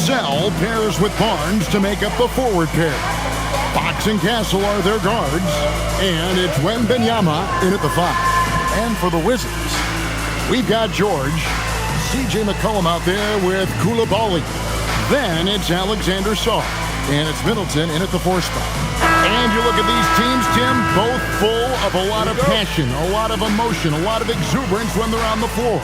Vassell pairs with Barnes to make up the forward pair. Fox and Castle are their guards. And it's Wembanyama in at the 5. And for the Wizards, we've got George, C.J. McCollum out there with Coulibaly. Then it's Alexander Sarr. And it's Middleton in at the 4 spot. And you look at these teams, Tim, both full of a lot of passion, a lot of emotion, a lot of exuberance when they're on the floor.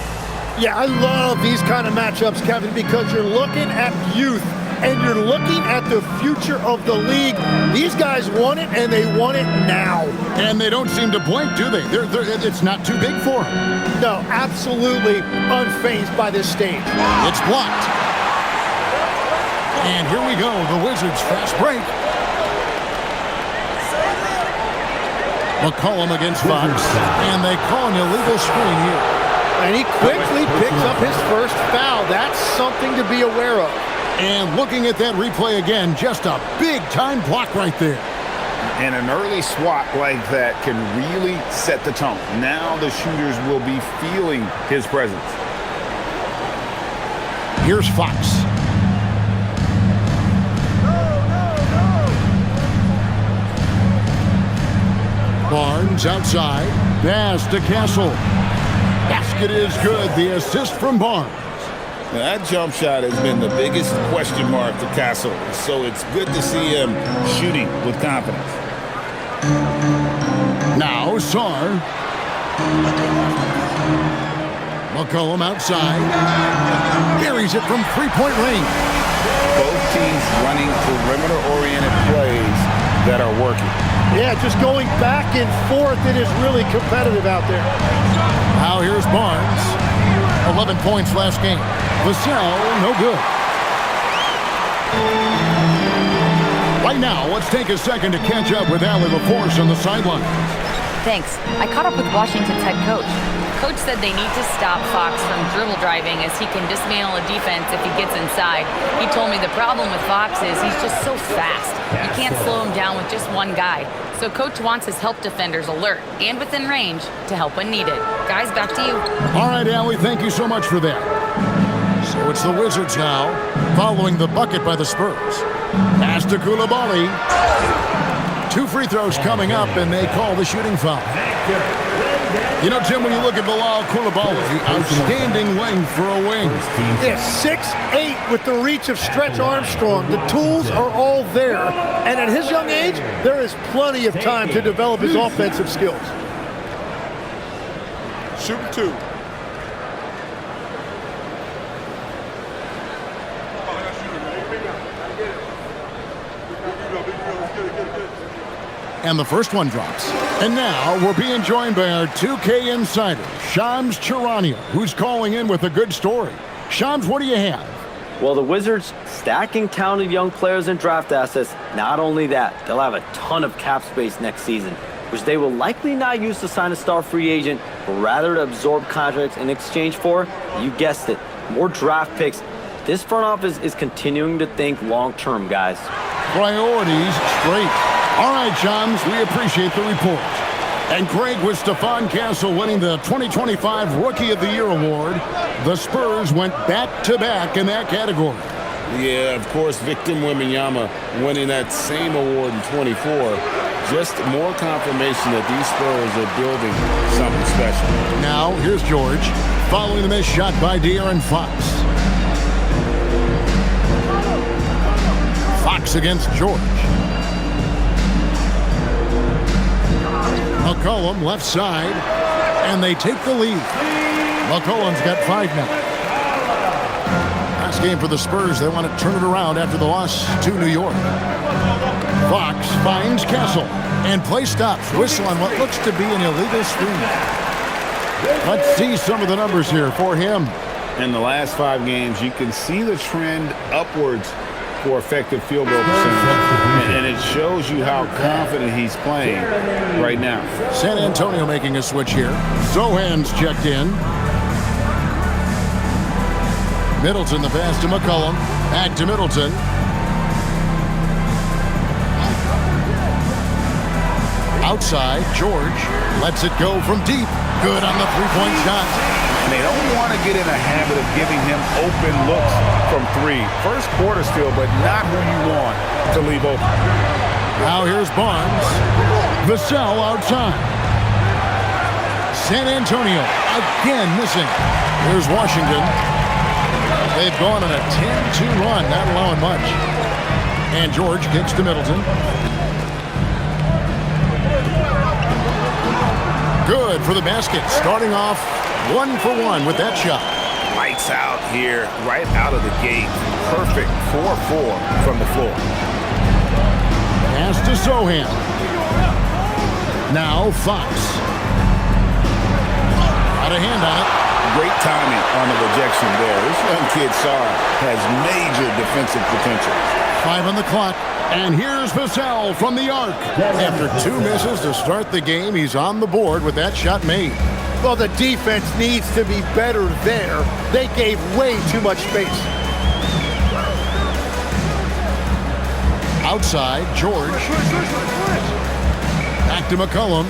Yeah, I love these kind of matchups, Kevin, because you're looking at youth and you're looking at the future of the league. These guys want it, and they want it now. And they don't seem to blink, do they? It's not too big for them. No, absolutely unfazed by this stage. It's blocked. And here we go, the Wizards fast break. McCollum against Fox, and they call an illegal screen here. And he quickly picks up his first foul. That's something to be aware of. And looking at that replay again, just a big-time block right there. And an early swat like that can really set the tone. Now the shooters will be feeling his presence. Here's Fox. Barnes outside. Pass to Castle. Basket is good. The assist from Barnes. Now that jump shot has been the biggest question mark for Castle, so it's good to see him shooting with confidence. Now Sarr. McCollum outside. Carries it from three-point range. Both teams running perimeter-oriented plays that are working. Yeah, just going back and forth. It is really competitive out there. Now here's Barnes. 11 points last game. Vassell, no good. Right now, let's take a second to catch up with Allie LaForce on the sideline. Thanks. I caught up with Washington's head coach. Coach said they need to stop Fox from dribble driving as he can dismantle a defense if he gets inside. He told me the problem with Fox is he's just so fast. You can't slow him down with just one guy. So Coach wants his help defenders alert and within range to help when needed. Guys, back to you. All right, Allie, thank you so much for that. So it's the Wizards now, following the bucket by the Spurs. Pass to Coulibaly. 2 free throws coming up, and they call the shooting foul. You know, Tim, when you look at Bilal Coulibaly, outstanding length for a wing. Yeah, 6'8" with the reach of Stretch Armstrong. The tools are all there. And at his young age, there is plenty of time to develop his offensive skills. Shoot 2. And the first one drops. And now we're being joined by our 2K insider, Shams Charania, who's calling in with a good story. Shams, what do you have? Well, the Wizards stacking talented young players and draft assets. Not only that, they'll have a ton of cap space next season, which they will likely not use to sign a star free agent, but rather to absorb contracts in exchange for, you guessed it, more draft picks. This front office is continuing to think long-term, guys. Priorities straight. All right, Shams, we appreciate the report. And Greg, with Stephon Castle winning the 2025 Rookie of the Year award, the Spurs went back-to-back in that category. Yeah, of course, Victor Wembanyama winning that same award in 24. Just more confirmation that these Spurs are building something special. Now, here's George, following the missed shot by De'Aaron Fox. Fox against George. McCollum left side, and they take the lead. McCollum's got 5 now. Last game for the Spurs. They want to turn it around after the loss to New York. Fox finds Castle, and play stops. Whistle on what looks to be an illegal screen. Let's see some of the numbers here for him. In the last 5 games, you can see the trend upwards for effective field goal percentage. And it shows you how confident he's playing right now. San Antonio making a switch here. Zohan's checked in. Middleton, the pass to McCollum. Back to Middleton. Outside, George lets it go from deep. Good on the three-point shot. and they don't want to get in a habit of giving him open looks from three. First quarter still, but not who you want to leave open. Now here's Barnes. Vassell outside. San Antonio again missing. Here's Washington. They've gone on a 10-2 run, not allowing much. And George kicks to Middleton. Good for the basket. Starting off 1 for 1 with that shot. Lights out here, right out of the gate. Perfect 4-4 from the floor. Pass to Sohan. Now Fox. Got a hand on it. Great timing on the rejection there. This young kid, Sarr, has major defensive potential. 5 on the clock. And here's Vassell from the arc. After 2 misses to start the game, he's on the board with that shot made. Well, the defense needs to be better there. They gave way too much space. Outside, George. Back to McCollum.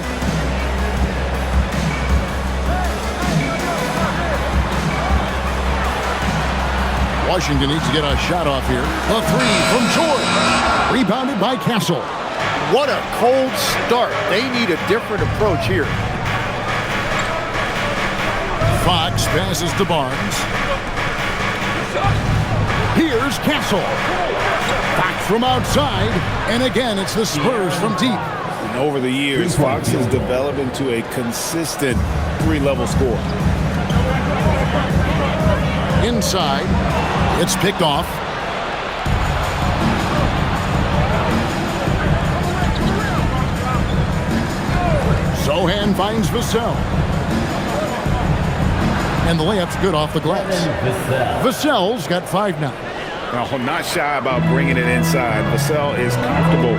Washington needs to get a shot off here. A 3 from George. Rebounded by Castle. What a cold start. They need a different approach here. Fox passes to Barnes. Here's Castle. Back from outside. And again, it's the Spurs from deep. And over the years, Fox has developed into a consistent 3-level scorer. Inside. It's picked off. Sohan finds Vassell. And the layup's good off the glass. Vassell's got 5 now. Now, not shy about bringing it inside. Vassell is comfortable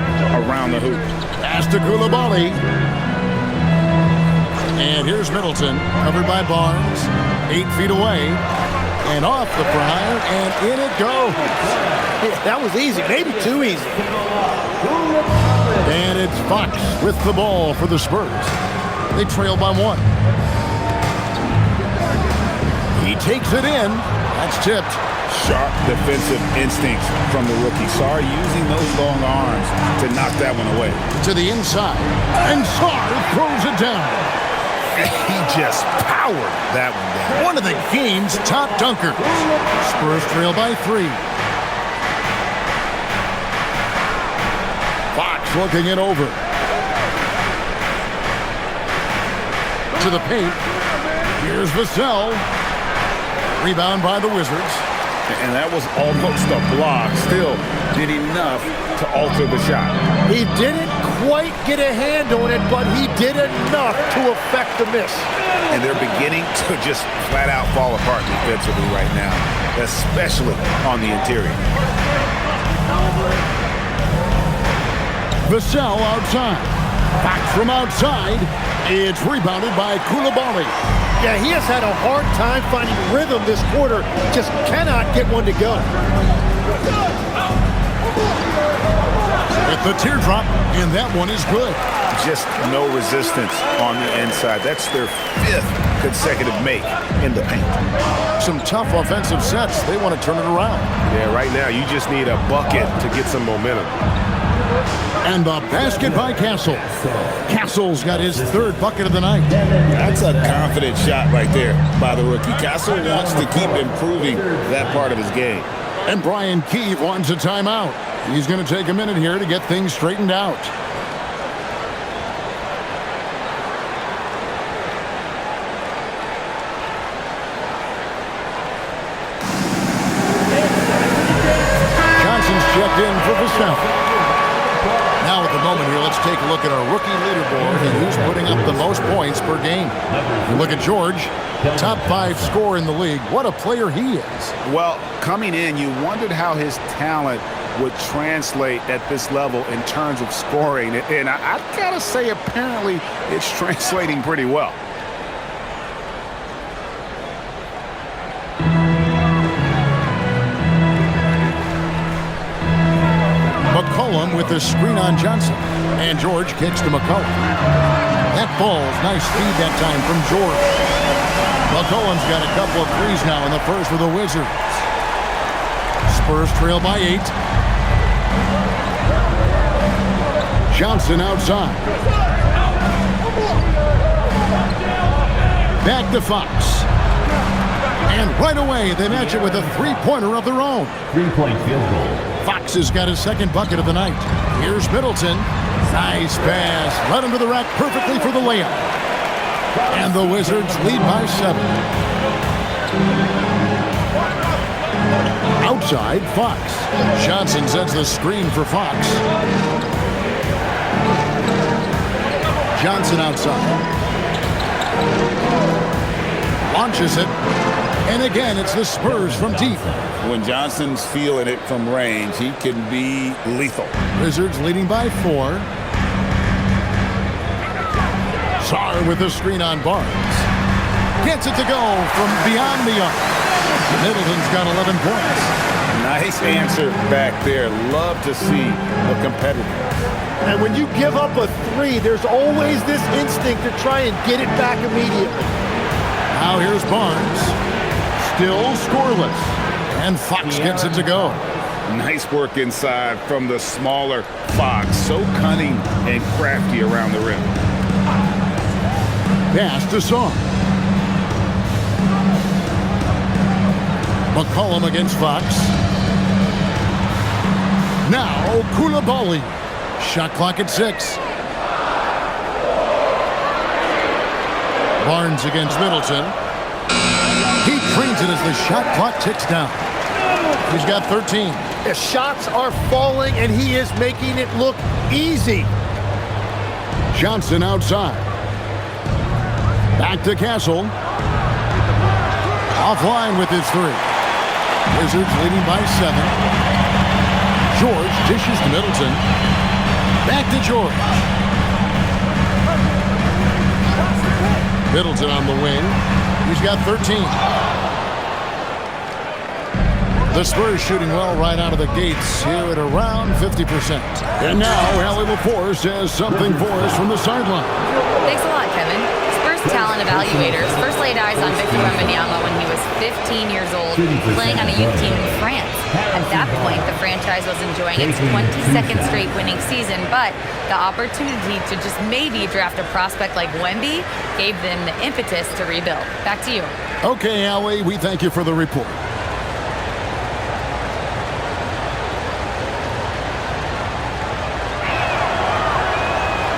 around the hoop. Pass to Coulibaly. And here's Middleton, covered by Barnes. 8 feet away. And off the prior, and in it goes. Yeah, that was easy, maybe too easy. And it's Fox with the ball for the Spurs. They trail by 1. He takes it in. That's tipped. Sharp defensive instincts from the rookie. Sarr using those long arms to knock that one away. To the inside. And Sarr throws it down. He just powered that one down. One of the game's top dunkers. Spurs trail by 3. Fox looking it over. To the paint. Here's Vassell. Rebound by the Wizards. And that was almost a block. Still did enough to alter the shot. He didn't quite get a hand on it, but he did enough to affect the miss. And they're beginning to just flat out fall apart defensively right now, especially on the interior. Vassell outside. Back from outside. It's rebounded by Coulibaly. Yeah, he has had a hard time finding rhythm this quarter. Just cannot get one to go. With the teardrop, and that one is good. Just no resistance on the inside. That's their 5th consecutive make in the paint. Some tough offensive sets. They want to turn it around. Yeah, right now you just need a bucket to get some momentum. And the basket by Castle. Castle's got his 3rd bucket of the night. That's a confident shot right there by the rookie. Castle wants to keep improving that part of his game. And Brian Keefe wants a timeout. He's going to take a minute here to get things straightened out. Johnson's checked in for Vassell. Now at the moment here, let's take a look at our rookie leaderboard and who's putting up the most points per game. You look at George, top 5 scorer in the league. What a player he is. Well, coming in, you wondered how his talent would translate at this level in terms of scoring. And I've got to say, apparently, it's translating pretty well. McCollum with the screen on Johnson. And George kicks to McCollum. That ball's nice feed that time from George. McCollum's got a couple of threes now in the first for the Wizards. Spurs trail by 8. Johnson outside. Back to Fox. And right away, they match it with a three-pointer of their own. 3-point field goal. Fox has got his second bucket of the night. Here's Middleton. Nice pass. Led him to the rack perfectly for the layup. And the Wizards lead by 7. Outside, Fox. Johnson sets the screen for Fox. Johnson outside. Launches it. And again, it's the Spurs from deep. When Johnson's feeling it from range, he can be lethal. Wizards leading by 4. Sarr with the screen on Barnes. Gets it to go from beyond the arc. Middleton's got 11 points. Nice answer back there. Love to see a competitor. And when you give up a 3, there's always this instinct to try and get it back immediately. Now here's Barnes. Still scoreless. And Fox gets it to go. Nice work inside from the smaller Fox. So cunning and crafty around the rim. Pass to Sarr. McCollum against Fox. Now Koulibaly. Shot clock at 6. Barnes against Middleton. He trains it as the shot clock ticks down. He's got 13. The shots are falling, and he is making it look easy. Johnson outside. Back to Castle. Offline with his 3. Wizards leading by 7. George dishes to Middleton. Back to George. Middleton on the wing. He's got 13. The Spurs shooting well right out of the gates here at around 50%. And now Allie LaForce has something for us from the sideline. Thanks a lot, Kevin. Spurs talent evaluators first laid eyes on Victor Wembanyama when he was 15 years old, playing on a youth team in France. At that point, the franchise was enjoying its 22nd straight winning season, but the opportunity to just maybe draft a prospect like Wemby gave them the impetus to rebuild. Back to you. Okay, Allie, we thank you for the report.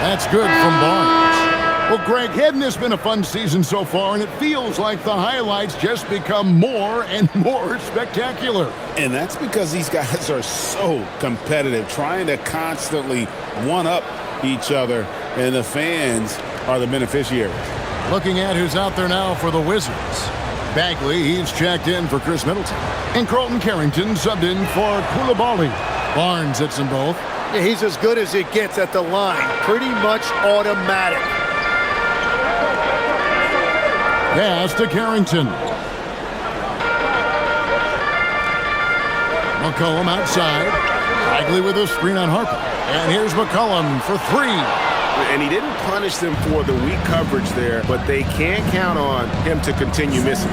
That's good from Barnes. Well, Greg, hadn't this been a fun season so far? And it feels like the highlights just become more and more spectacular. And that's because these guys are so competitive, trying to constantly one-up each other, and the fans are the beneficiaries. Looking at who's out there now for the Wizards. Bagley, he's checked in for Chris Middleton. And Carlton Carrington subbed in for Koulibaly. Barnes hits them both. Yeah, he's as good as it gets at the line. Pretty much automatic. Pass to Carrington. McCollum outside. Bagley with a screen on Harper. And here's McCollum for 3. And he didn't punish them for the weak coverage there, but they can't count on him to continue missing.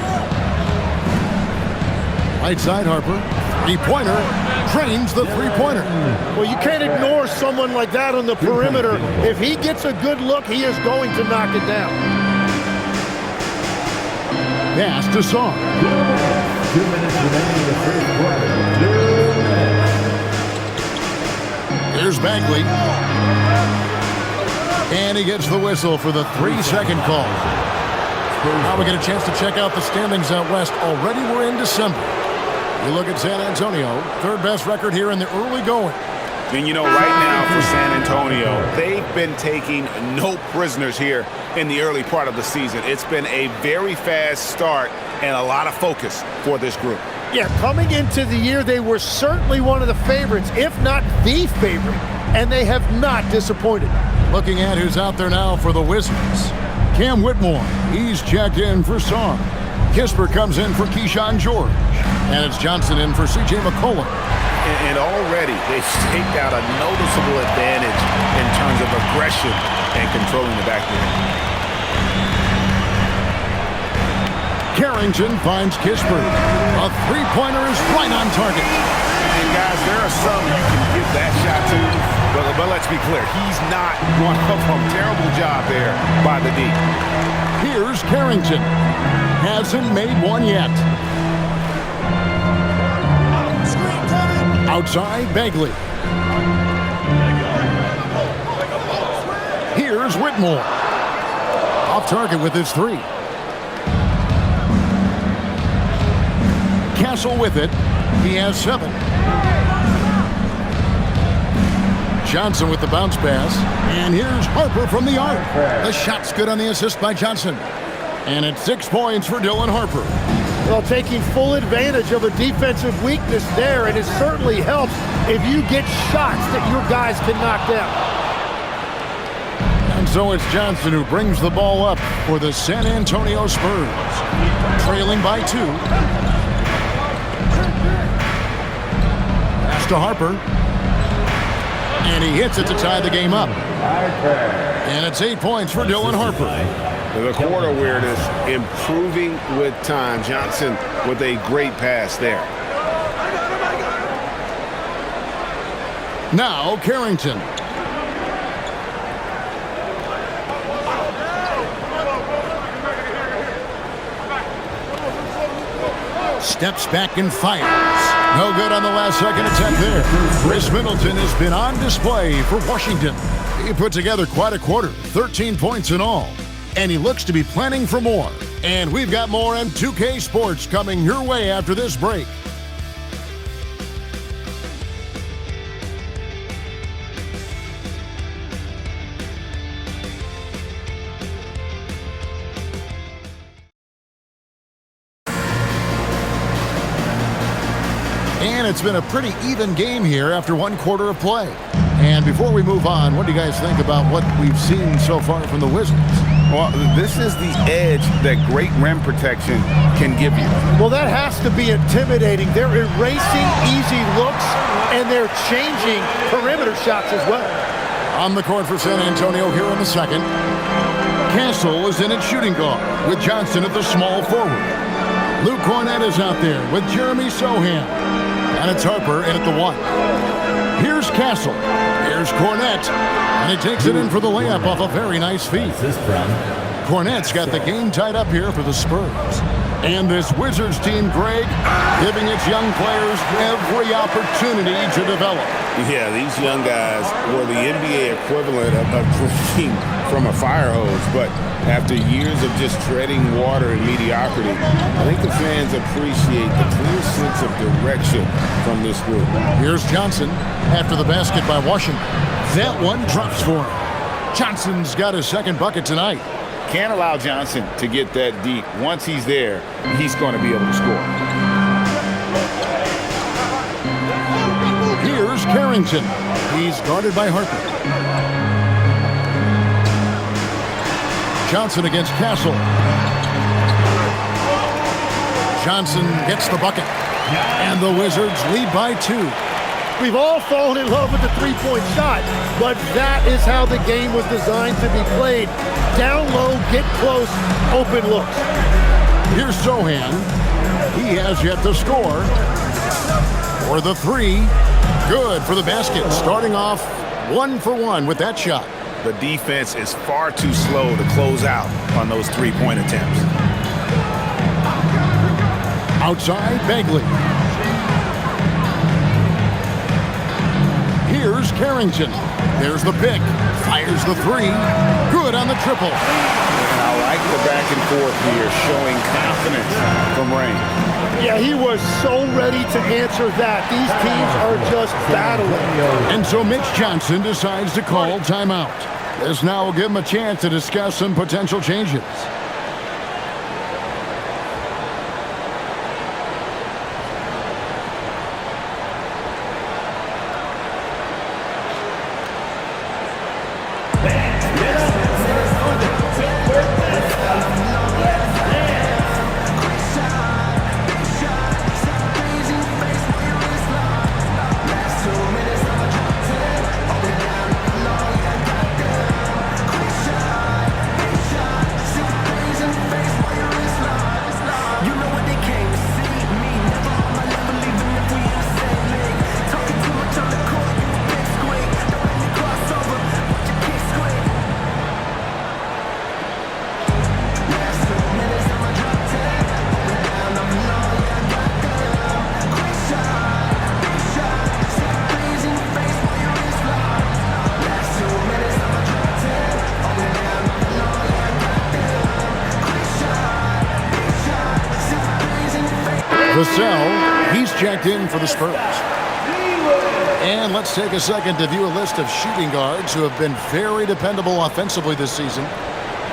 Right side, Harper. Three-pointer. Trains the three-pointer. Well, you can't ignore someone like that on the perimeter. If he gets a good look, he is going to knock it down. Pass to Sarr. 2 minutes remaining in the first quarter. Here's Bagley. And he gets the whistle for the 3-second call. Now we get a chance to check out the standings out west. Already we're in December. You look at San Antonio, third best record here in the early going. And you know, right now for San Antonio, they've been taking no prisoners here in the early part of the season. It's been a very fast start and a lot of focus for this group. Yeah, coming into the year, they were certainly one of the favorites, if not the favorite, and they have not disappointed. Looking at who's out there now for the Wizards. Cam Whitmore, he's checked in for Sarr. Kisper comes in for Keyshawn George. And it's Johnson in for C.J. McCollum. And already they've staked out a noticeable advantage in terms of aggression and controlling the backcourt. Carrington finds Kispert. A three-pointer is right on target. And guys, there are some you can give that shot to, but let's be clear, he's not going up from a terrible job there by the D. Here's Carrington. Hasn't made one yet. Outside, Bagley. Here's Whitmore. Off target with his three. Castle with it. He has 7. Johnson with the bounce pass. And here's Harper from the arc. The shot's good on the assist by Johnson. And it's 6 points for Dylan Harper. Well, taking full advantage of a defensive weakness there, and it certainly helps if you get shots that your guys can knock down. And so it's Johnson who brings the ball up for the San Antonio Spurs. Trailing by 2. Pass to Harper. And he hits it to tie the game up. And it's 8 points for Dylan Harper. The court awareness improving with time. Johnson with a great pass there. Now Carrington. Steps back and fires. No good on the last second attempt there. Chris Middleton has been on display for Washington. He put together quite a quarter, 13 points in all. And he looks to be planning for more. And we've got more M2K Sports coming your way after this break. And it's been a pretty even game here after one quarter of play. And before we move on, what do you guys think about what we've seen so far from the Wizards? Well, this is the edge that great rim protection can give you. Well, that has to be intimidating. They're erasing easy looks, and they're changing perimeter shots as well. On the court for San Antonio here in the second. Castle is in at shooting guard with Johnson at the small forward. Luke Cornett is out there with Jeremy Sohan. And it's Harper in at the 1. Here's Castle. Here's Cornett. And he takes it in for the layup off a very nice feed. Cornett's got the game tied up here for the Spurs. And this Wizards team, Greg, giving its young players every opportunity to develop. Yeah, these young guys were the NBA equivalent of drinking from a fire hose. But after years of just treading water and mediocrity, I think the fans appreciate the clear sense of direction from this group. Here's Johnson after the basket by Washington. That one drops for him. Johnson's got his second bucket tonight. Can't allow Johnson to get that deep. Once he's there, he's going to be able to score. Here's Carrington. He's guarded by Harper. Johnson against Castle. Johnson gets the bucket. And the Wizards lead by 2. We've all fallen in love with the three-point shot, but that is how the game was designed to be played. Down low, get close, open looks. Here's Sohan. He has yet to score. For the 3. Good for the basket. Starting off 1 for 1 with that shot. The defense is far too slow to close out on those three-point attempts. Outside, Bagley. Here's Carrington. There's the pick. Fires the 3. Good on the triple. And I like the back and forth here, showing confidence from Rain. Yeah, he was so ready to answer that. These teams are just battling. And so Mitch Johnson decides to call timeout. This now will give him a chance to discuss some potential changes. Vassell, he's checked in for the Spurs. And let's take a second to view a list of shooting guards who have been very dependable offensively this season.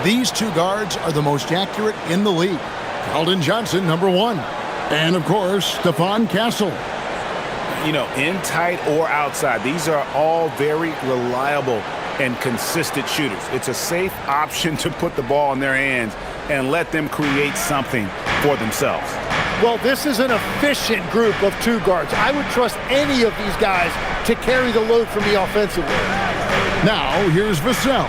These two guards are the most accurate in the league. Keldon Johnson, number 1. And, of course, Stephon Castle. You know, in tight or outside, these are all very reliable and consistent shooters. It's a safe option to put the ball in their hands and let them create something for themselves. Well, this is an efficient group of two guards. I would trust any of these guys to carry the load for me offensively. Now, here's Vassell.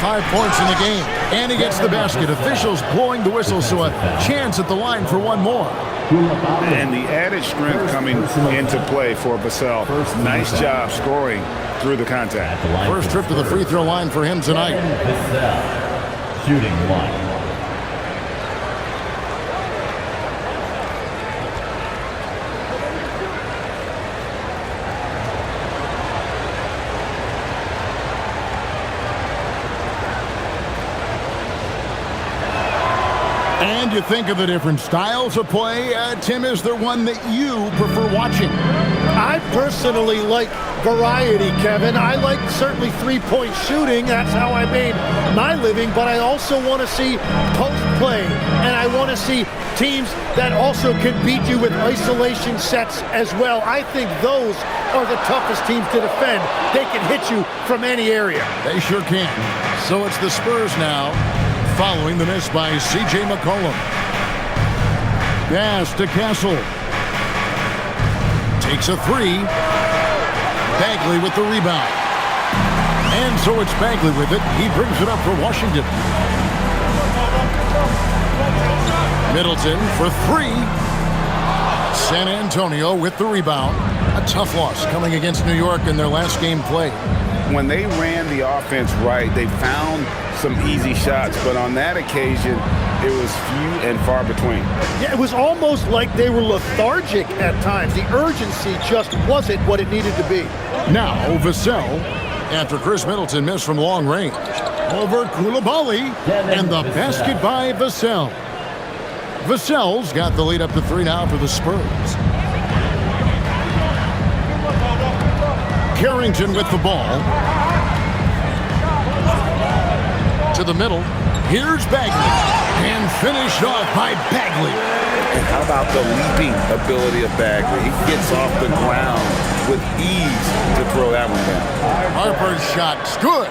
5 points in the game, and he gets the basket. Officials blowing the whistle, so a chance at the line for one more. And the added strength coming into play for Vassell. Nice job scoring through the contact. First trip to the free throw line for him tonight. Vassell, shooting 1. And you think of the different styles of play. Tim, is there one that you prefer watching? I personally like variety, Kevin. I like certainly three-point shooting. That's how I made my living. But I also want to see post play. And I want to see teams that also can beat you with isolation sets as well. I think those are the toughest teams to defend. They can hit you from any area. They sure can. So it's the Spurs now, following the miss by C.J. McCollum. Pass to Castle. Takes a 3. Bagley with the rebound. And so it's Bagley with it. He brings it up for Washington. Middleton for 3. San Antonio with the rebound. A tough loss coming against New York in their last game played. When they ran the offense right, they found some easy shots, but on that occasion, it was few and far between. Yeah, it was almost like they were lethargic at times. The urgency just wasn't what it needed to be. Now, Vassell, after Chris Middleton missed from long range. Over Koulibaly, and the basket by Vassell. Vassell's got the lead up to 3 now for the Spurs. Carrington with the ball. To the middle. Here's Bagley. And finished off by Bagley. And how about the leaping ability of Bagley? He gets off the ground with ease to throw that one down. Harper's shot's good.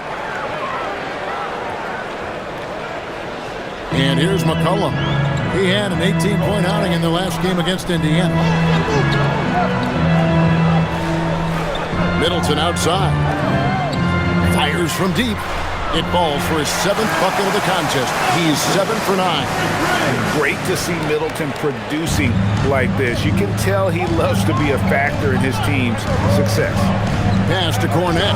And here's McCollum. He had an 18-point outing in the last game against Indiana. Middleton outside. Fires from deep. It falls for his 7th bucket of the contest. He's 7 for 9. Great to see Middleton producing like this. You can tell he loves to be a factor in his team's success. Pass to Cornet.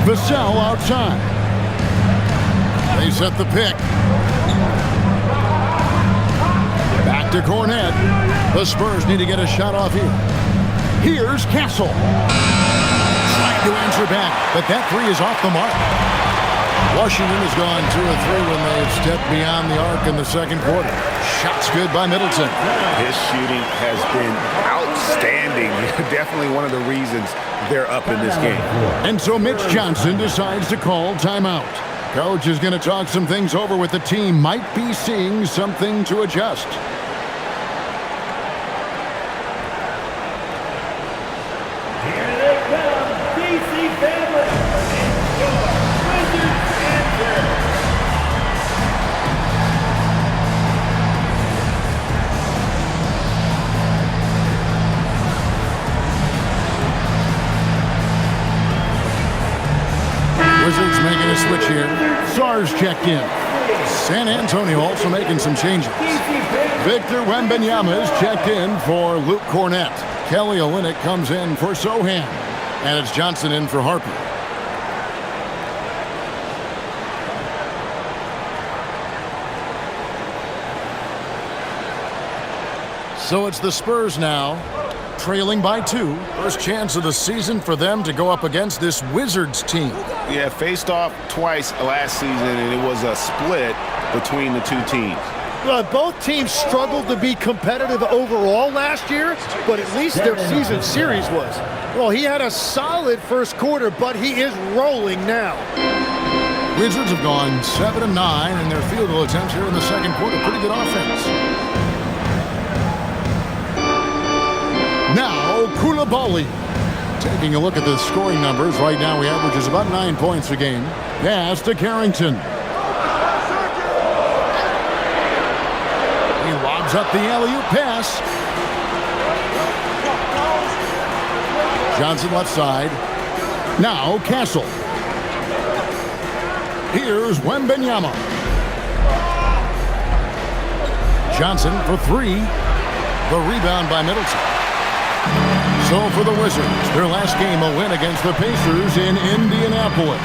Vassell outside. They set the pick. Back to Cornet. The Spurs need to get a shot off here. Here's Castle. Trying to answer back, but that 3 is off the mark. Washington has gone 2 of 3 when they've stepped beyond the arc in the second quarter. Shots good by Middleton. His shooting has been outstanding. Definitely one of the reasons they're up in this game. And so Mitch Johnson decides to call timeout. Coach is going to talk some things over with the team. Might be seeing something to adjust. Wizards making a switch here. Sars checked in. San Antonio also making some changes. Victor Wembanyama is checked in for Luke Cornet. Kelly Olynyk comes in for Sohan. And it's Johnson in for Harper. So it's the Spurs now, trailing by 2. First chance of the season for them to go up against this Wizards team. Yeah, faced off twice last season, and it was a split. between the two teams. Both teams struggled to be competitive overall last year, but at least their season series was. Well, he had a solid first quarter, but he is rolling now. Wizards have gone 7-9 in their field goal attempts here in the second quarter. Pretty good offense. Now, Koulibaly. Taking a look at the scoring numbers, right now he averages about 9 points a game. Pass to Carrington. He lobs up the alley-oop pass. Johnson left side. Now Castle. Here's Wembanyama. Johnson for three. The rebound by Middleton. So for the Wizards, their last game a win against the Pacers in Indianapolis.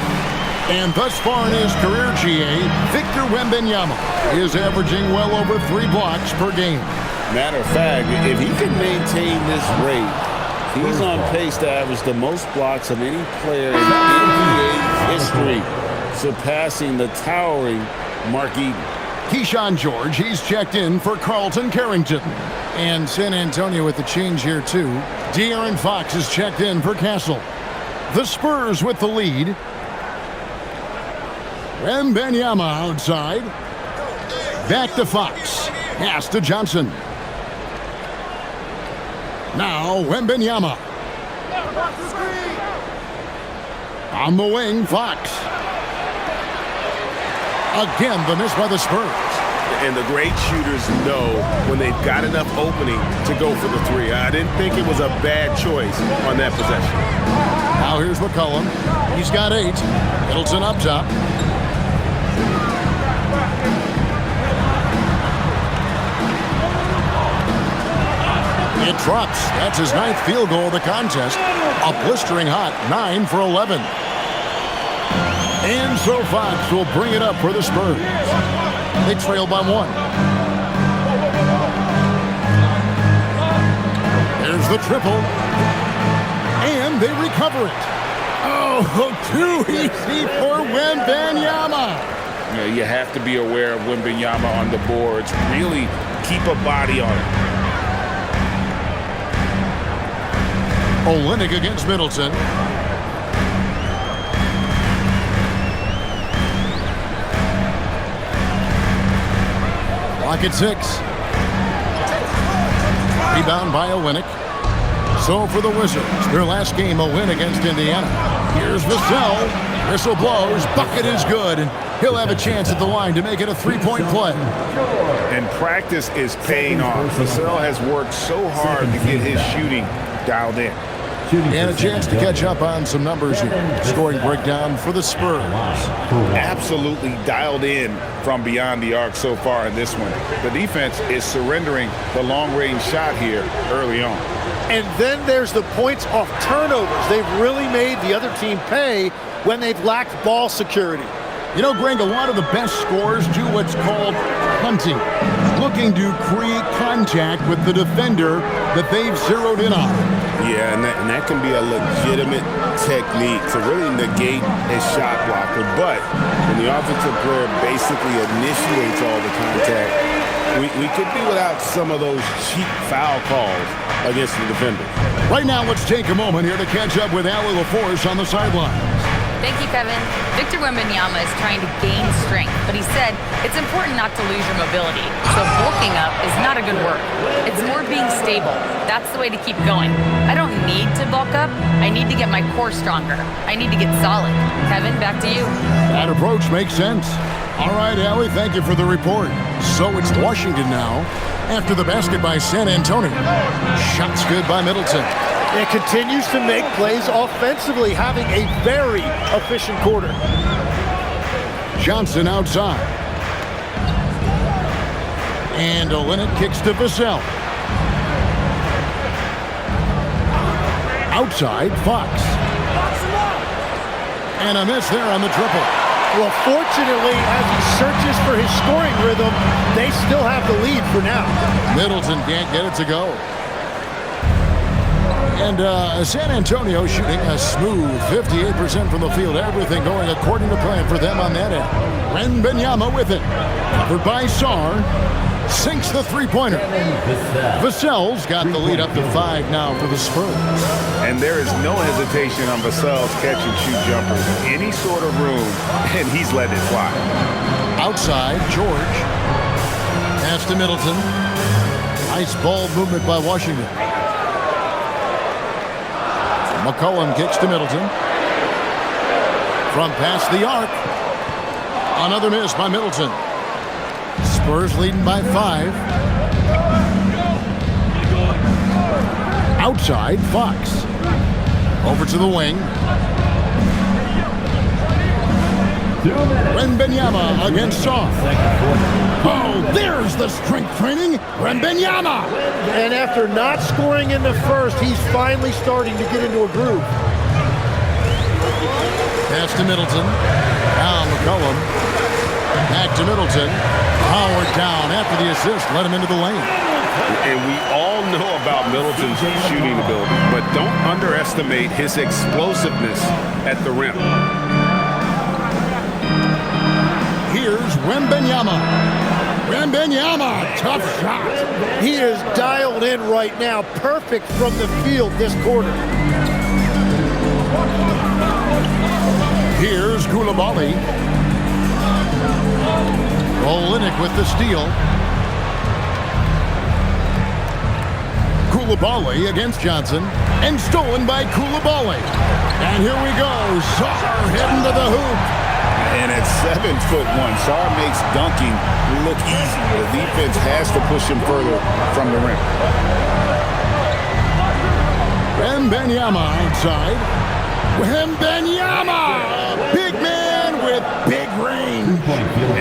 And thus far in his career, GA, Victor Wembanyama is averaging well over 3 blocks per game. Matter of fact, if he can maintain this rate, he's on pace to average the most blocks of any player in NBA history, surpassing the towering Mark Eaton. Keyshawn George, he's checked in for Carlton Carrington. And San Antonio with the change here, too. De'Aaron Fox is checked in for Castle. The Spurs with the lead. Wembanyama outside. Back to Fox. Pass to Johnson. Now Wembanyama. On the wing, Fox. Again, the miss by the Spurs. And the great shooters know when they've got enough opening to go for the three. I didn't think it was a bad choice on that possession. Now here's McCollum. He's got 8. Middleton up top. It drops. That's his 9th field goal of the contest. A blistering hot 9 for 11. And so Fox will bring it up for the Spurs. They trail by 1. There's the triple. And they recover it. Oh, too easy for Wembanyama. You know, you have to be aware of Wembanyama on the boards. Really keep a body on it. Olynyk against Middleton. Lock at 6. Rebound by Olynyk. So for the Wizards, their last game a win against Indiana. Here's Vassell. Whistle blows. Bucket is good. And he'll have a chance at the line to make it a 3-point play. And practice is paying off. Vassell has worked so hard to get his shooting dialed in. And a chance to catch up on some numbers here. Scoring breakdown for the Spurs. Absolutely dialed in from beyond the arc so far in this one. The defense is surrendering the long-range shot here early on. And then there's the points off turnovers. They've really made the other team pay when they've lacked ball security. You know, Greg, a lot of the best scorers do what's called hunting, looking to create contact with the defender that they've zeroed in on. Yeah, and that can be a legitimate technique to really negate a shot blocker. But when the offensive player basically initiates all the contact, we could be without some of those cheap foul calls against the defender. Right now, let's take a moment here to catch up with Allie LaForce on the sidelines. Thank you, Kevin. Victor Wembanyama is trying to gain strength, but he said it's important not to lose your mobility. So bulking up is not a good word. It's more being stable. That's the way to keep going. I don't need to bulk up. I need to get my core stronger. I need to get solid. Kevin, back to you. That approach makes sense. All right, Allie, thank you for the report. So it's Washington now after the basket by San Antonio. Shots good by Middleton. It continues to make plays offensively, having a very efficient quarter. Johnson outside. And Olynyk kicks to Vassell. Outside, Fox. And a miss there on the triple. Well, fortunately, as he searches for his scoring rhythm, they still have the lead for now. Middleton can't get it to go. And San Antonio shooting a smooth 58% from the field. Everything going according to plan for them on that end. Wembanyama with it. Covered by Sarr. Sinks the three-pointer. Vassell's got the lead up to 5 now for the Spurs. And there is no hesitation on Vassell's catch-and-shoot jumpers. Any sort of room, and he's letting it fly. Outside, George. Pass to Middleton. Nice ball movement by Washington. McCollum kicks to Middleton. From past the arc. Another miss by Middleton. Spurs leading by 5. Outside, Fox. Over to the wing. Wembanyama against Sarr. Oh, there's the strength training. Wembanyama. And after not scoring in the first, he's finally starting to get into a groove. Pass to Middleton. Now McCollum. Back to Middleton. Howard down after the assist. Let him into the lane. And we all know about Middleton's shooting ability, but don't underestimate his explosiveness at the rim. Here's Wembanyama. Wembanyama, tough shot. He is dialed in right now. Perfect from the field this quarter. Here's Koulibaly. Olynyk with the steal. Koulibaly against Johnson. And stolen by Koulibaly. And here we go. Sarr heading to the hoop. And at 7'1", Sarr makes dunking look easy. The defense has to push him further from the rim. Wembanyama outside. Wembanyama! Big man with big range.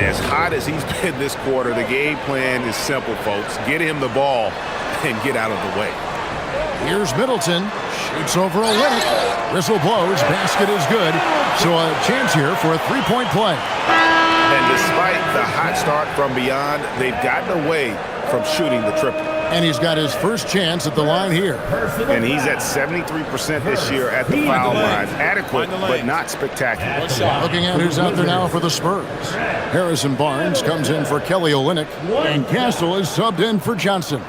As hot as he's been this quarter, the game plan is simple, folks. Get him the ball and get out of the way. Here's Middleton. Shoots over Olynyk. Whistle blows. Basket is good. So a chance here for a three-point play. And despite the hot start from beyond, they've gotten away from shooting the triple. And he's got his first chance at the line here. And he's at 73% this year at the foul line. Adequate, but not spectacular. Looking at who's out there now for the Spurs. Harrison Barnes comes in for Kelly Olynyk. And Castle is subbed in for Johnson.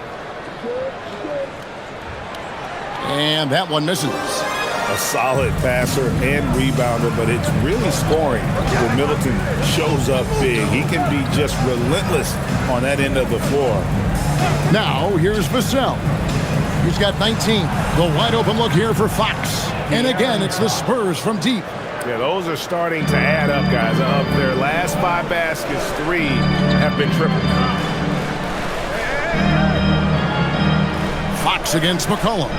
And that one misses. A solid passer and rebounder, but it's really scoring when Middleton shows up big. He can be just relentless on that end of the floor. Now, here's Vassell. He's got 19. The wide open look here for Fox. And again, it's the Spurs from deep. Yeah, those are starting to add up, guys. Of their last 5 baskets, 3 have been triple. Fox against McCollum.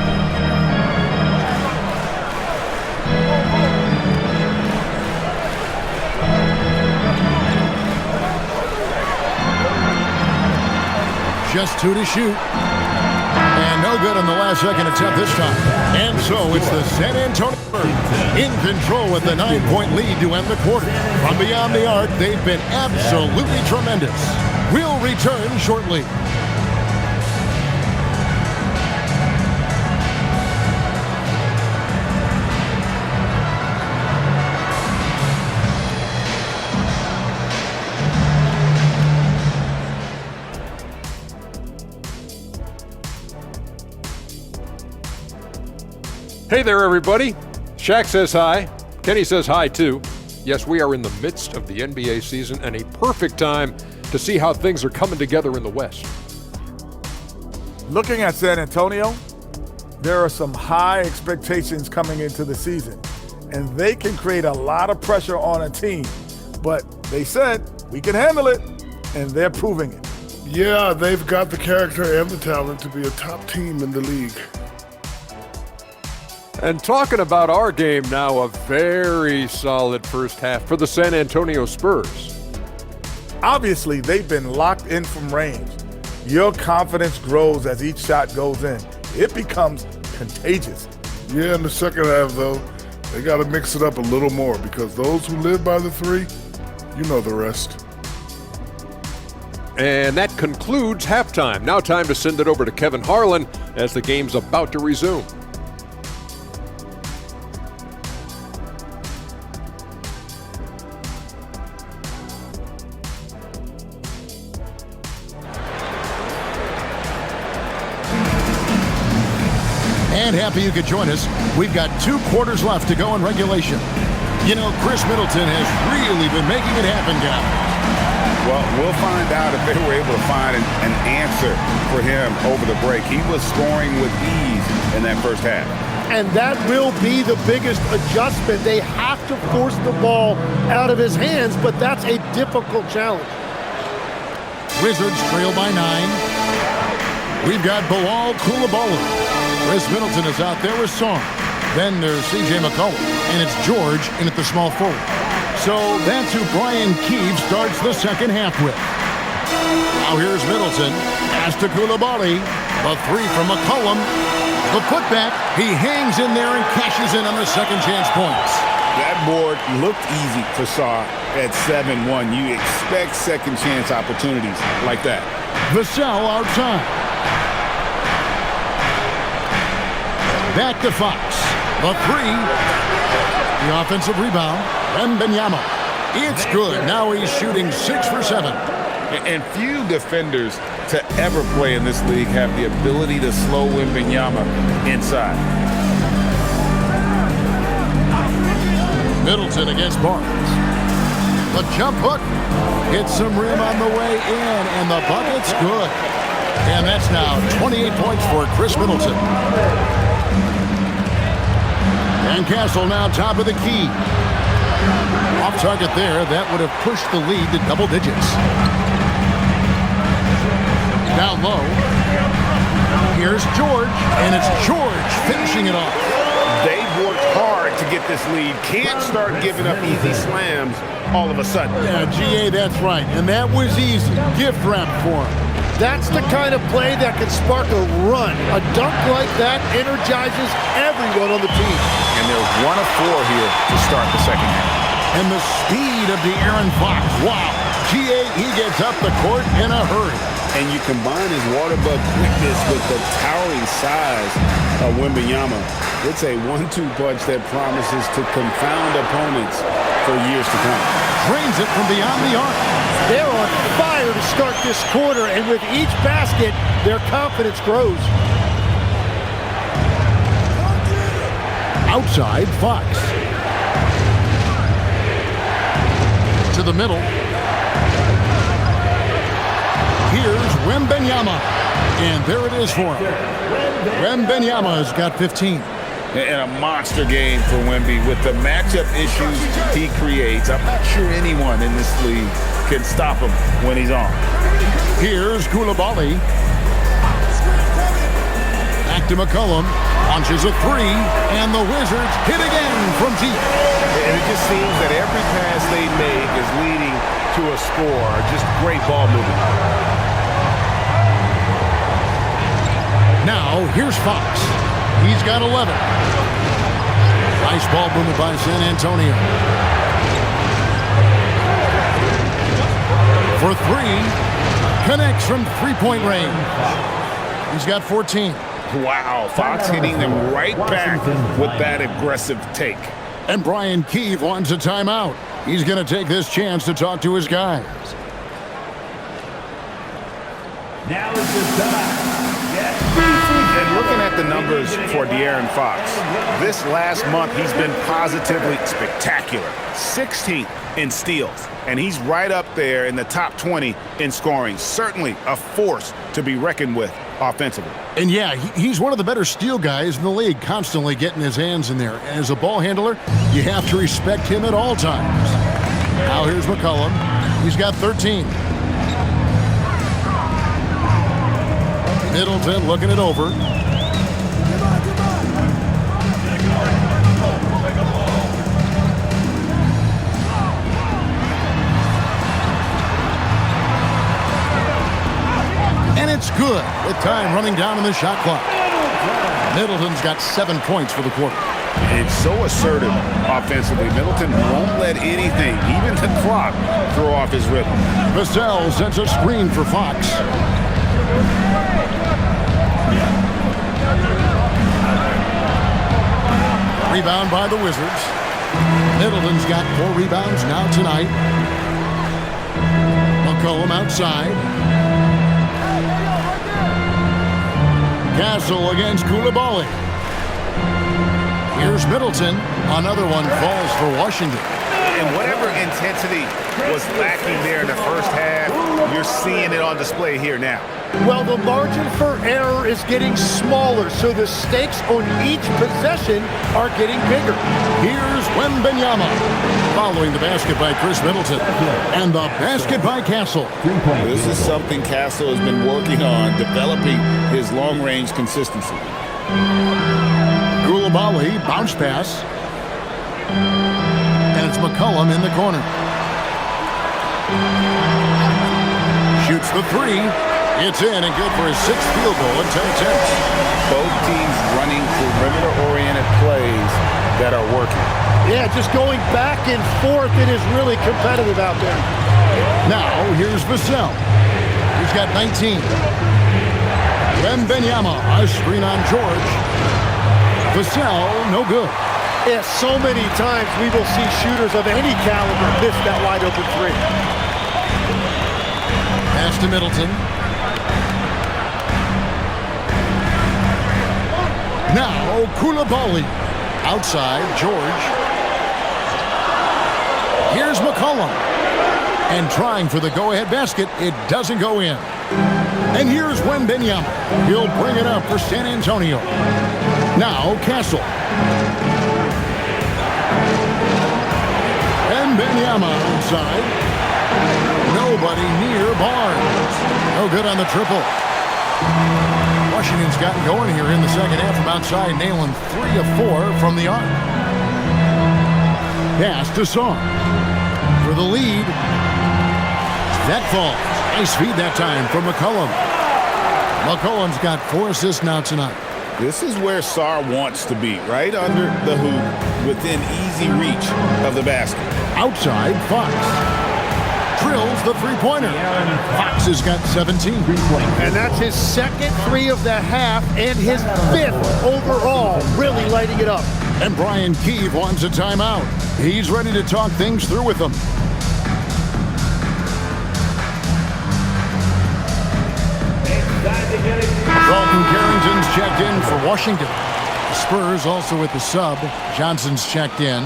Just 2 to shoot. And no good on the last second attempt this time. And so it's the San Antonio Spurs in control with the 9-point lead to end the quarter. From beyond the arc, they've been absolutely tremendous. We'll return shortly. Hey there, everybody. Shaq says hi. Kenny says hi, too. Yes, we are in the midst of the NBA season and a perfect time to see how things are coming together in the West. Looking at San Antonio, there are some high expectations coming into the season, and they can create a lot of pressure on a team. But they said, we can handle it, and they're proving it. Yeah, they've got the character and the talent to be a top team in the league. And talking about our game now, a very solid first half for the San Antonio Spurs. Obviously, they've been locked in from range. Your confidence grows as each shot goes in. It becomes contagious. Yeah, in the second half, though, they got to mix it up a little more because those who live by the 3, you know the rest. And that concludes halftime. Now time to send it over to Kevin Harlan as the game's about to resume. And happy you could join us. We've got 2 quarters left to go in regulation. You know, Chris Middleton has really been making it happen, guys. Well, we'll find out if they were able to find an answer for him over the break. He was scoring with ease in that first half. And that will be the biggest adjustment. They have to force the ball out of his hands, but that's a difficult challenge. Wizards trail by 9. We've got Bilal Coulibaly. Chris Middleton is out there with Song. Then there's C.J. McCollum, and it's George in at the small forward. So that's who Brian Keefe starts the second half with. Now here's Middleton. Pass to Coulibaly. The 3 from McCollum. The putback. He hangs in there and cashes in on the second chance points. That board looked easy for Saw at 7-1. You expect second chance opportunities like that. Vassell outside. Back to Fox. The 3. The offensive rebound. Wembanyama. It's good. Now he's shooting 6 for 7. And few defenders to ever play in this league have the ability to slow Wembanyama inside. Middleton against Barnes. The jump hook. Hits some rim on the way in, and the bucket's good. And that's now 28 points for Chris Middleton. And Castle now top of the key. Off target there. That would have pushed the lead to double digits. Down low. Here's George, and it's George finishing it off. They've worked hard to get this lead. Can't start giving up easy slams all of a sudden. Yeah, GA, that's right. And that was easy. Gift wrap for him. That's the kind of play that can spark a run. A dunk like that energizes everyone on the team. And they're 1 of 4 here to start the second half. And the speed of De'Aaron Fox. Wow. GA, he gets up the court in a hurry. And you combine his water bug quickness with the towering size of Wembanyama. It's a 1-2 punch that promises to confound opponents for years to come. Drains it from beyond the arc. They're on fire to start this quarter, and with each basket, their confidence grows. Outside, Fox. To the middle. Here's Wembanyama. And there it is for him. Wembanyama has got 15. And a monster game for Wemby with the matchup issues he creates. I'm not sure anyone in this league can stop him when he's on. Here's Coulibaly. Back to McCollum. Launches a 3. And the Wizards hit again from deep. And it just seems that every pass they make is leading to a score. Just great ball movement. Now, here's Fox. He's got 11. Nice ball movement by San Antonio. For 3. Connects from three-point range. He's got 14. Wow, Fox hitting them right back with that aggressive take. And Brian Keefe wants a timeout. He's going to take this chance to talk to his guys. Now is the time. And looking at the numbers for De'Aaron Fox, this last month he's been positively spectacular. 16th in steals, and he's right up there in the top 20 in scoring. Certainly a force to be reckoned with offensively. And yeah, he's one of the better steal guys in the league, constantly getting his hands in there. And as a ball handler, you have to respect him at all times. Now here's McCollum. He's got 13. Middleton looking it over. And it's good with time running down in the shot clock. Middleton's got 7 points for the quarter. It's so assertive offensively. Middleton won't let anything, even the clock, throw off his rhythm. Vassell sends a screen for Fox. Rebound by the Wizards. Middleton's got 4 rebounds now tonight. McCollum outside. Castle against Coulibaly. Here's Middleton. Another one falls for Washington. And whatever intensity was lacking there in the first half, you're seeing it on display here now. Well, the margin for error is getting smaller, so the stakes on each possession are getting bigger. Here's Wembanyama. Following the basket by Chris Middleton. And the basket by Castle. This is something Castle has been working on, developing his long-range consistency. Koulibaly, bounce pass. And it's McCollum in the corner. Shoots the three. It's in and good for his 6th field goal in 10 attempts. Both teams running perimeter-oriented plays that are working. Yeah, just going back and forth. It is really competitive out there. Now, here's Vassell. He's got 19. Wembanyama, a screen on George. Vassell, no good. Yeah, so many times we will see shooters of any caliber miss that wide-open three. Pass to Middleton. Now, Koulibaly. Outside, George. Here's McCollum. And trying for the go-ahead basket, it doesn't go in. And here's Wembanyama. He'll bring it up for San Antonio. Now, Castle. Wembanyama outside. Nobody near Barnes. No good on the triple. Washington's gotten going here in the second half from outside, nailing 3 of 4 from the arc. Pass to Song for the lead. That falls. Nice feed that time from McCollum. McCollum's got 4 assists now tonight. This is where Sarr wants to be, right under the hoop, within easy reach of the basket. Outside, Fox. Drills the three-pointer. Fox has got 17. And that's his 2nd 3 of the half and his 5th overall, really lighting it up. And Brian Keefe wants a timeout. He's ready to talk things through with them. Dalton Carrington's checked in for Washington. The Spurs also with the sub. Johnson's checked in.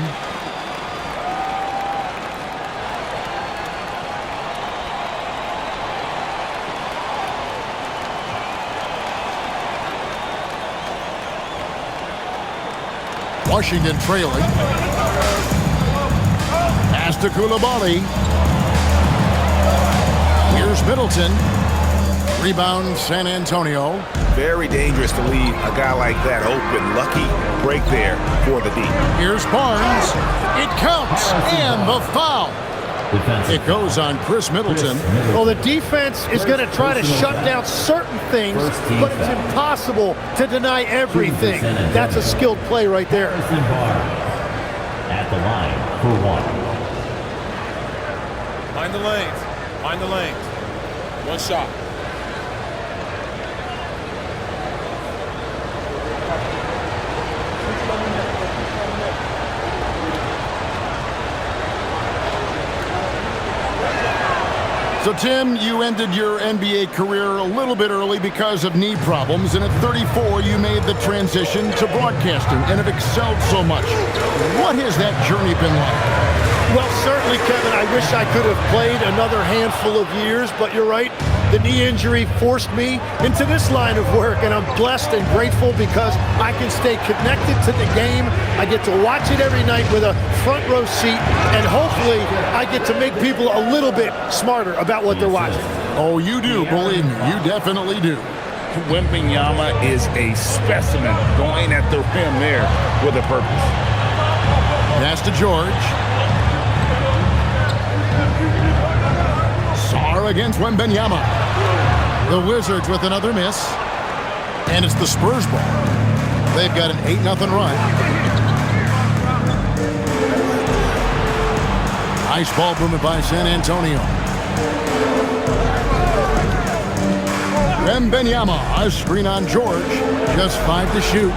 Washington trailing. Pass to Koulibaly. Here's Middleton. Rebound, San Antonio. Very dangerous to leave a guy like that open. Lucky break there for the D. Here's Barnes. It counts. And the foul. It goes on Chris Middleton. Well, the defense is going to try to shut down certain things, but it's impossible to deny everything. That's a skilled play right there. At the line for 1. Mind the lanes. Mind the lanes. 1 shot. So, Tim, you ended your NBA career a little bit early because of knee problems, and at 34, you made the transition to broadcasting and have excelled so much. What has that journey been like? Well, certainly, Kevin, I wish I could have played another handful of years, but you're right. The knee injury forced me into this line of work, and I'm blessed and grateful because I can stay connected to the game. I get to watch it every night with a front row seat, and hopefully I get to make people a little bit smarter about what they're watching. Oh, you do, believe me. You definitely do. Wembanyama is a specimen going at the rim there with a purpose. Pass to George. Sarr against Wembanyama. The Wizards with another miss. And it's the Spurs ball. They've got an 8-0 run. Nice ball movement by San Antonio. Wembanyama, a screen on George. Just 5 to shoot.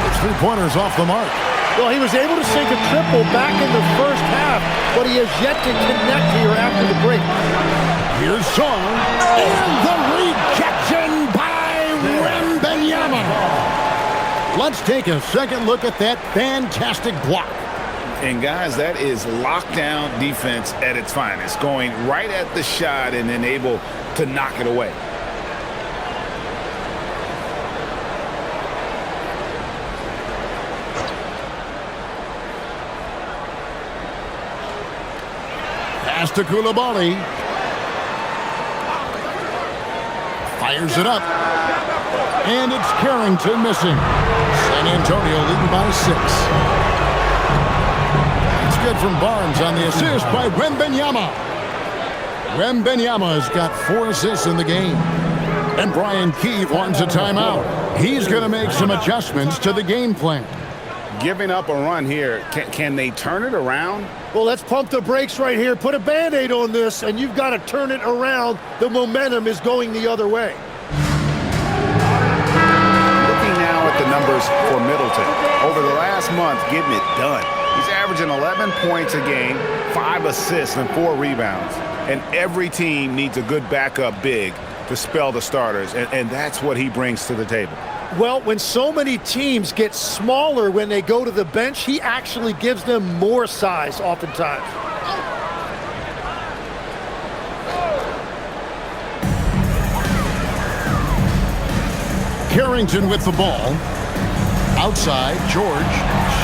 It's 3-pointers off the mark. Well, he was able to sink a triple back in the first half, but he has yet to connect here after the break. Here's Song, and the rejection by Wembanyama. Let's take a second look at that fantastic block. And guys, that is lockdown defense at its finest, going right at the shot and then able to knock it away. Pass to Coulibaly. Fires it up. And it's Carrington missing. San Antonio leading by 6. It's good from Barnes on the assist by Wembanyama. Wembanyama has got 4 assists in the game. And Brian Keefe wants a timeout. He's going to make some adjustments to the game plan. Giving up a run here. Can they turn it around? Well, let's pump the brakes right here. Put a Band-Aid on this, and you've got to turn it around. The momentum is going the other way. Looking now at the numbers for Middleton. Over the last month, getting it done. He's averaging 11 points a game, 5 assists, and 4 rebounds. And every team needs a good backup big to spell the starters, and that's what he brings to the table. Well, when so many teams get smaller when they go to the bench, he actually gives them more size oftentimes. Carrington with the ball. Outside, George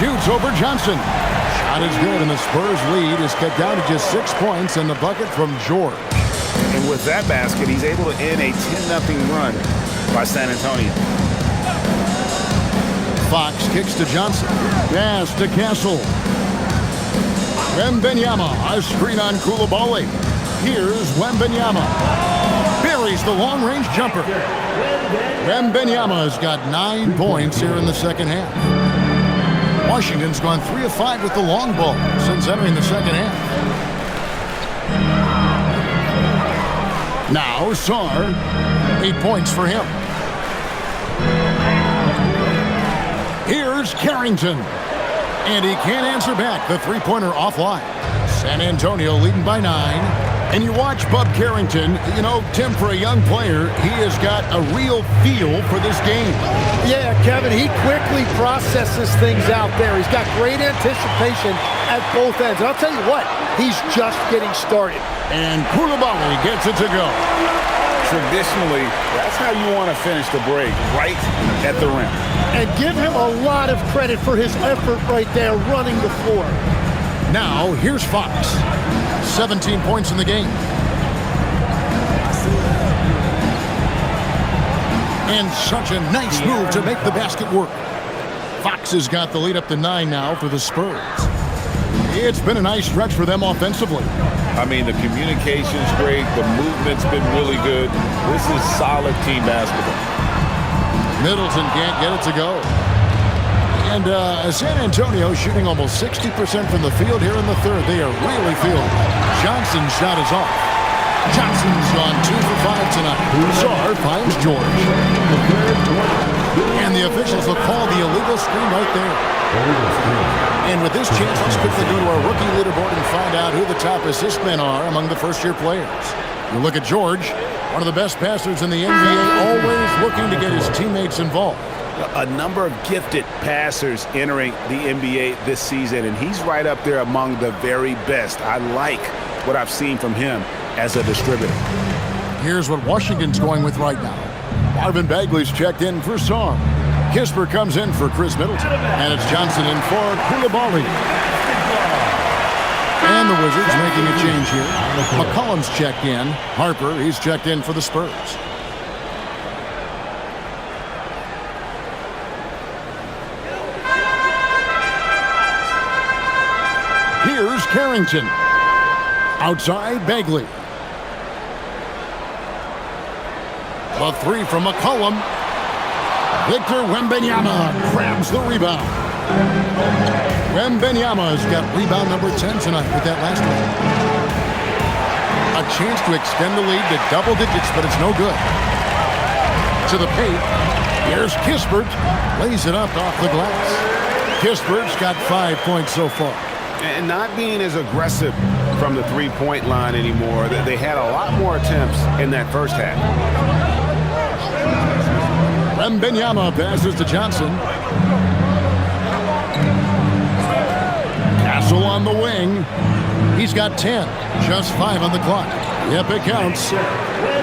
shoots over Johnson. Shot is good, and the Spurs lead is cut down to just 6 points, and the bucket from George. And with that basket, he's able to end a 10-0 run by San Antonio. Fox kicks to Johnson. Pass to Castle. Wembanyama, a screen on Coulibaly. Here's Wembanyama. Buries the long-range jumper. Wembanyama has got 9 points here in the second half. Washington's gone 3 of 5 with the long ball since entering the second half. Now, Sarr, 8 points for him. Here's Carrington. And he can't answer back. The three-pointer offline. San Antonio leading by 9. And you watch Bub Carrington, you know, Tim, for a young player, he has got a real feel for this game. Yeah, Kevin, he quickly processes things out there. He's got great anticipation at both ends. And I'll tell you what, he's just getting started. And Coulibaly gets it to go. Traditionally, that's how you want to finish the break, right at the rim. And give him a lot of credit for his effort right there running the floor. Now, here's Fox. 17 points in the game. And such a nice move to make the basket work. Fox has got the lead up to 9 now for the Spurs. It's been a nice stretch for them offensively. I mean, the communication's great. The movement's been really good. This is solid team basketball. Middleton can't get it to go. And San Antonio shooting almost 60% from the field here in the third. They are really feeling it. Johnson's shot is off. Johnson's gone 2 for 5 tonight. Sarr finds George. And the officials will call the illegal screen right there. And with this chance, let's quickly go to our rookie leaderboard and find out who the top assist men are among the first-year players. You look at George, one of the best passers in the NBA, always looking to get his teammates involved. A number of gifted passers entering the NBA this season, and he's right up there among the very best. I like what I've seen from him as a distributor. Here's what Washington's going with right now. Marvin Bagley's checked in for Sarr. Kisper comes in for Chris Middleton. And it's Johnson in for Coulibaly. And the Wizards making a change here. McCollum's checked in. Harper, he's checked in for the Spurs. Here's Carrington. Outside, Bagley. The three from McCollum. Victor Wembanyama grabs the rebound. Wembanyama has got rebound number 10 tonight with that last one. A chance to extend the lead to double digits, but it's no good. To the paint. Here's Kispert. Lays it up off the glass. Kispert's got 5 points so far. And not being as aggressive from the three-point line anymore. They had a lot more attempts in that first half. Wembanyama passes to Johnson. Castle on the wing. He's got 10. Just 5 on the clock. Yep, it counts.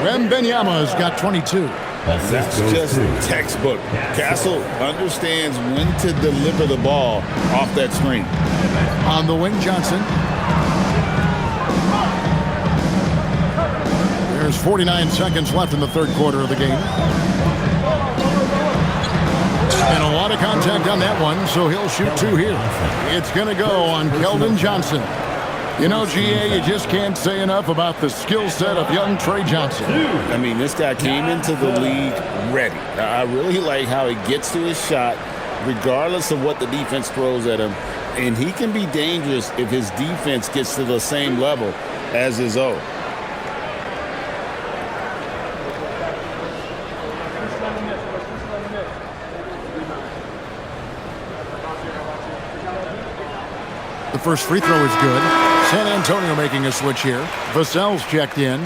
Wembanyama's got 22. That's just textbook. Castle understands when to deliver the ball off that screen. On the wing, Johnson. There's 49 seconds left in the third quarter of the game. And a lot of contact on that one, so he'll shoot 2 here. It's going to go on Keldon Johnson. You know, GA, you just can't say enough about the skill set of young Trey Johnson. I mean, this guy came into the league ready. I really like how he gets to his shot, regardless of what the defense throws at him. And he can be dangerous if his defense gets to the same level as his own. The first free throw is good. San Antonio making a switch here. Vassell's checked in.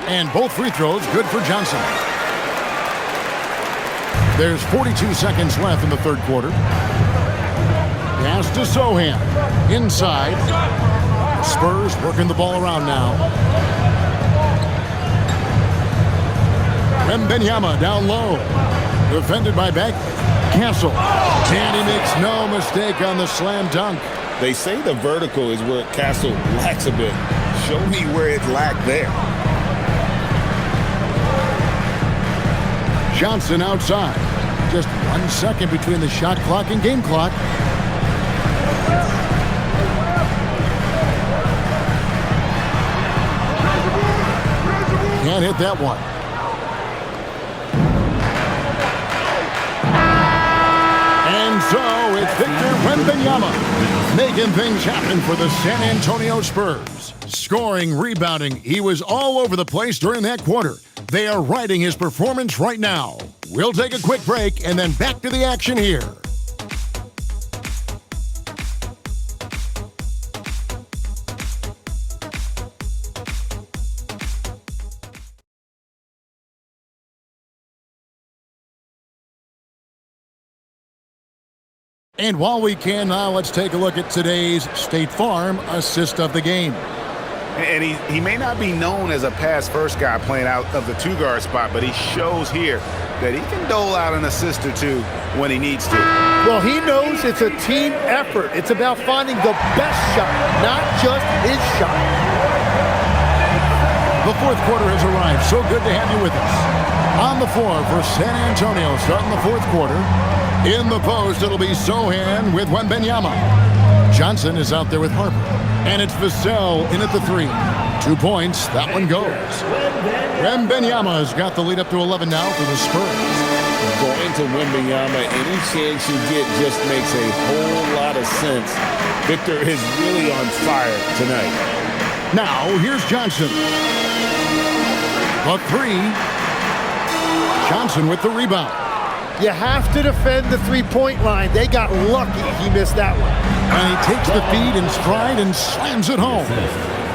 And both free throws good for Johnson. There's 42 seconds left in the third quarter. Pass to Sohan. Inside. Spurs working the ball around now. Wembanyama down low. Defended by Bagley. Castle. And he makes no mistake on the slam dunk. They say the vertical is where Castle lacks a bit. Show me where it lacked there. Johnson outside. Just 1 second between the shot clock and game clock. Can't hit that one. And so it's Victor Wembanyama making things happen for the San Antonio Spurs. Scoring, rebounding, he was all over the place during that quarter. They are riding his performance right now. We'll take a quick break and then back to the action here. And while we can now, let's take a look at today's State Farm assist of the game. And he may not be known as a pass-first guy playing out of the two-guard spot, but he shows here that he can dole out an assist or two when he needs to. Well, he knows it's a team effort. It's about finding the best shot, not just his shot. The fourth quarter has arrived. So good to have you with us. On the floor for San Antonio starting the fourth quarter. In the post, it'll be Sohan with Wembanyama. Johnson is out there with Harper. And it's Vassell in at the 3. 2 points. That one goes. Wembanyama's got the lead up to 11 now for the Spurs. Going to Wembanyama, any chance you get just makes a whole lot of sense. Victor is really on fire tonight. Now, here's Johnson. The 3. Johnson with the rebound. You have to defend the three-point line. They got lucky he missed that one. And he takes the feed in stride and slams it home.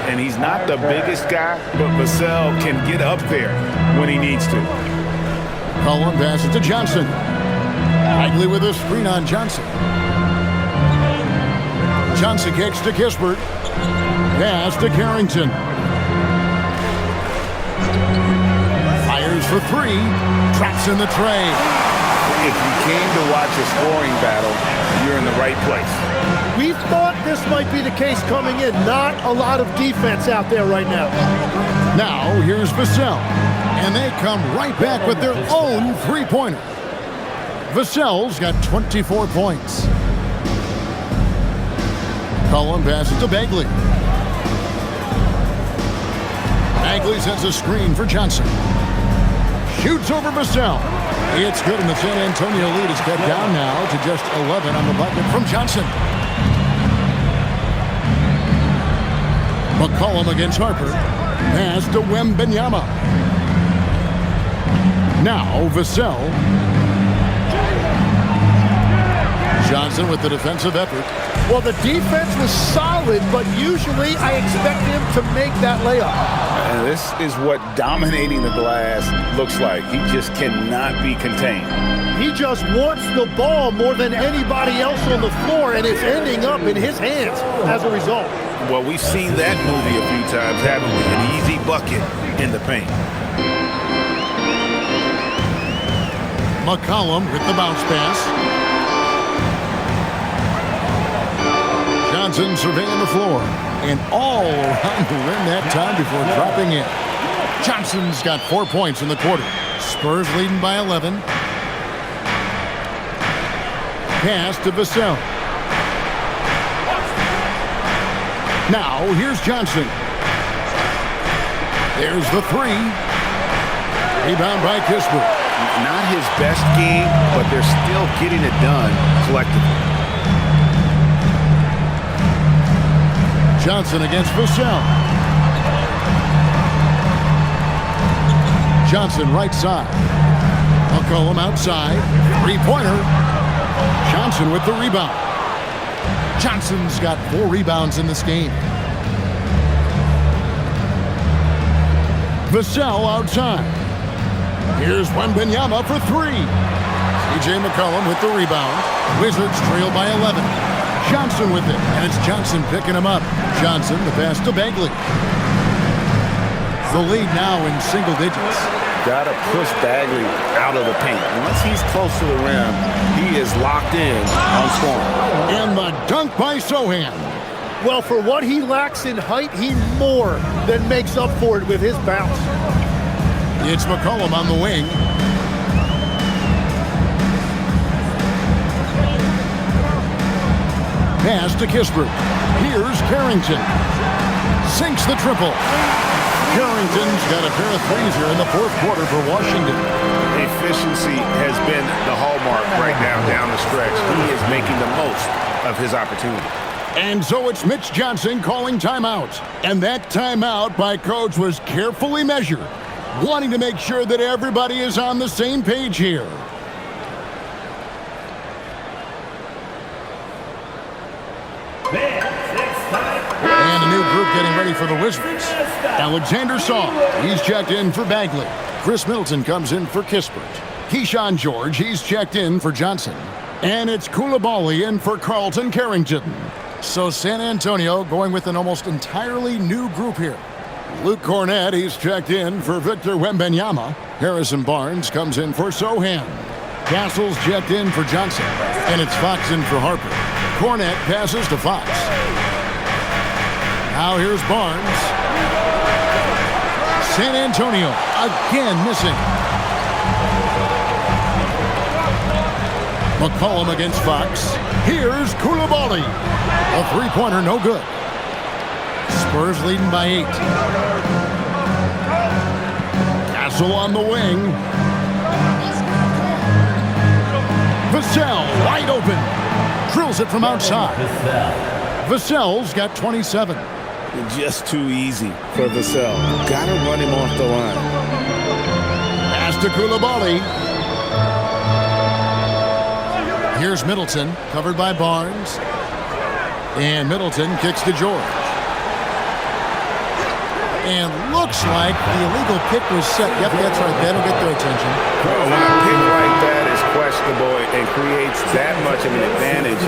And he's not the biggest guy, but Vassell can get up there when he needs to. Cullen passes to Johnson. Bagley with a screen on Johnson. Johnson kicks to Kispert. Pass to Carrington. Fires for 3. Traps in the tray. If you came to watch a scoring battle, you're in the right place. We thought this might be the case coming in. Not a lot of defense out there right now. Now, here's Vassell. And they come right back with their own three-pointer. Vassell's got 24 points. Cullen passes to Bagley. Bagley sets a screen for Johnson. Shoots over Vassell. It's good, and the San Antonio lead is cut down now to just 11 on the bucket from Johnson. McCollum against Harper. Pass to Wembanyama. Now Vassell. Johnson with the defensive effort. Well, the defense was solid, but usually I expect him to make that layup. And this is what dominating the glass looks like. He just cannot be contained. He just wants the ball more than anybody else on the floor, and it's ending up in his hands as a result. Well, we've seen that movie a few times, haven't we? An easy bucket in the paint. McCollum with the bounce pass. Johnson surveying the floor. And all around the rim that time before dropping in. Johnson's got 4 points in the quarter. Spurs leading by 11. Pass to Vassell. Now, here's Johnson. There's the three. Rebound by Kispert. Not his best game, but they're still getting it done collectively. Johnson against Vassell. Johnson right side. McCollum outside. Three-pointer. Johnson with the rebound. Johnson's got 4 rebounds in this game. Vassell outside. Here's Wembanyama for 3. C.J. McCollum with the rebound. Wizards trail by 11. Johnson with it, and it's Johnson picking him up. Johnson, the pass to Bagley. The lead now in single digits. Got to push Bagley out of the paint. Once he's close to the rim, he is locked in on scoring. And the dunk by Sohan. Well, for what he lacks in height, he more than makes up for it with his bounce. It's McCollum on the wing. Pass to Kispert. Here's Carrington. Sinks the triple. Carrington's got a pair of threes here in the fourth quarter for Washington. Efficiency has been the hallmark right now down the stretch. He is making the most of his opportunity. And so it's Mitch Johnson calling timeout. And that timeout by Coach was carefully measured, wanting to make sure that everybody is on the same page here. And a new group getting ready for the Wizards. Alexander Song, he's checked in for Bagley. Chris Middleton comes in for Kispert. Keyshawn George, he's checked in for Johnson. And it's Coulibaly in for Carlton Carrington. So San Antonio going with an almost entirely new group here. Luke Cornett, he's checked in for Victor Wembanyama. Harrison Barnes comes in for Sohan. Castle's checked in for Johnson. And it's Fox in for Harper. Cornett passes to Fox. Now here's Barnes. San Antonio again missing. McCollum against Fox. Here's Coulibaly. A three-pointer, no good. Spurs leading by 8. Castle on the wing. Vassell wide open. Drills it from outside. Vassell's got 27. Just too easy for Vassell. Got to run him off the line. Pass to Coulibaly. Here's Middleton, covered by Barnes. And Middleton kicks to George. And looks like the illegal kick was set. Yep, that's right. That'll get their attention. Well, when a pick like that is questionable and creates that much of an advantage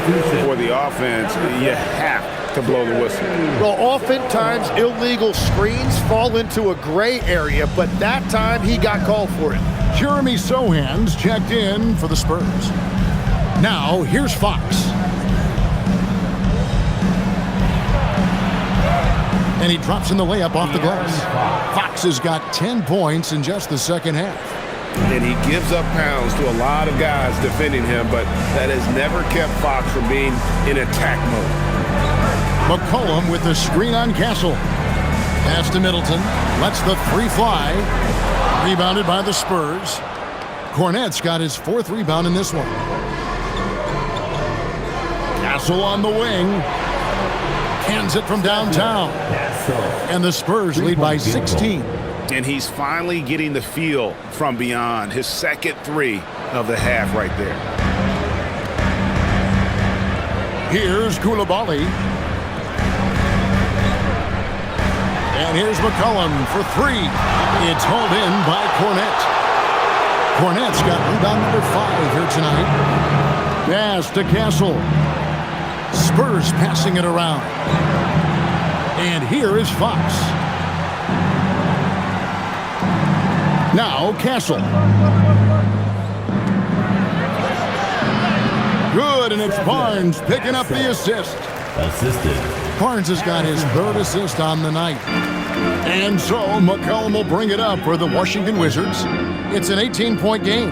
for the offense, you have to blow the whistle. Well, oftentimes illegal screens fall into a gray area, but that time he got called for it. Jeremy Sohan's checked in for the Spurs. Now, here's Fox. And he drops in the layup off the glass. Fox has got 10 points in just the second half. And he gives up pounds to a lot of guys defending him, but that has never kept Fox from being in attack mode. McCollum with the screen on Castle. Pass to Middleton. Lets the three fly. Rebounded by the Spurs. Cornett's got his 4th rebound in this one. Castle on the wing. Hands it from downtown. And the Spurs lead by 16. And he's finally getting the feel from beyond. His second 3 of the half right there. Here's Koulibaly. And here's McCollum for three. It's hauled in by Cornet. Cornet's got rebound number 5 here tonight. Pass to Castle. Spurs passing it around. And here is Fox. Now Castle. Good, and it's Barnes picking up the assist. Assisted. Barnes has got his 3rd assist on the night. And so McCollum will bring it up for the Washington Wizards. It's an 18-point game.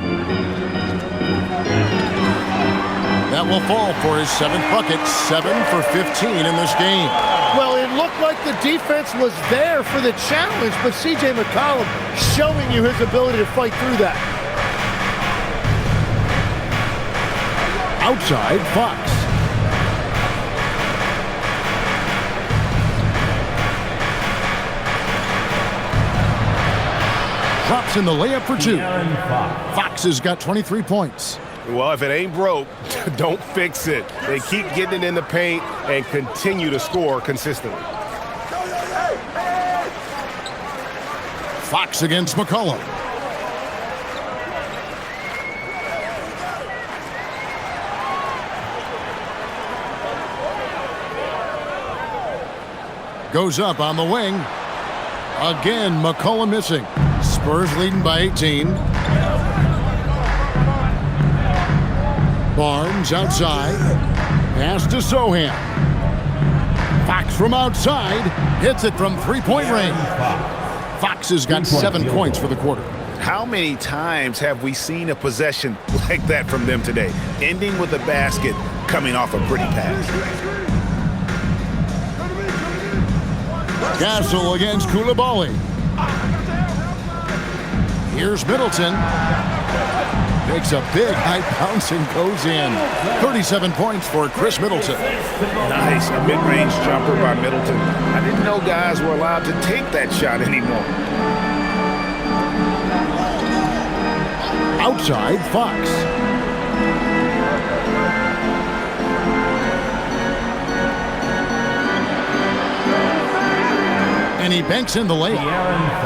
That will fall for his 7th bucket, 7 for 15 in this game. Well, it looked like the defense was there for the challenge, but C.J. McCollum showing you his ability to fight through that. Outside, Fox. Drops in the layup for 2. Fox has got 23 points. Well, if it ain't broke, don't fix it. They keep getting it in the paint and continue to score consistently. Fox against McCollum. Goes up on the wing. Again, McCollum missing. Spurs leading by 18. Barnes outside. Pass to Sohan. Fox from outside. Hits it from three-point range. Fox has got 7 points for the quarter. How many times have we seen a possession like that from them today? Ending with a basket, coming off a pretty pass. Castle against Koulibaly. Here's Middleton. Makes a big high bounce and goes in. 37 points for Chris Middleton. Nice, a mid-range jumper by Middleton. I didn't know guys were allowed to take that shot anymore. Outside, Fox. And he banks in the layup.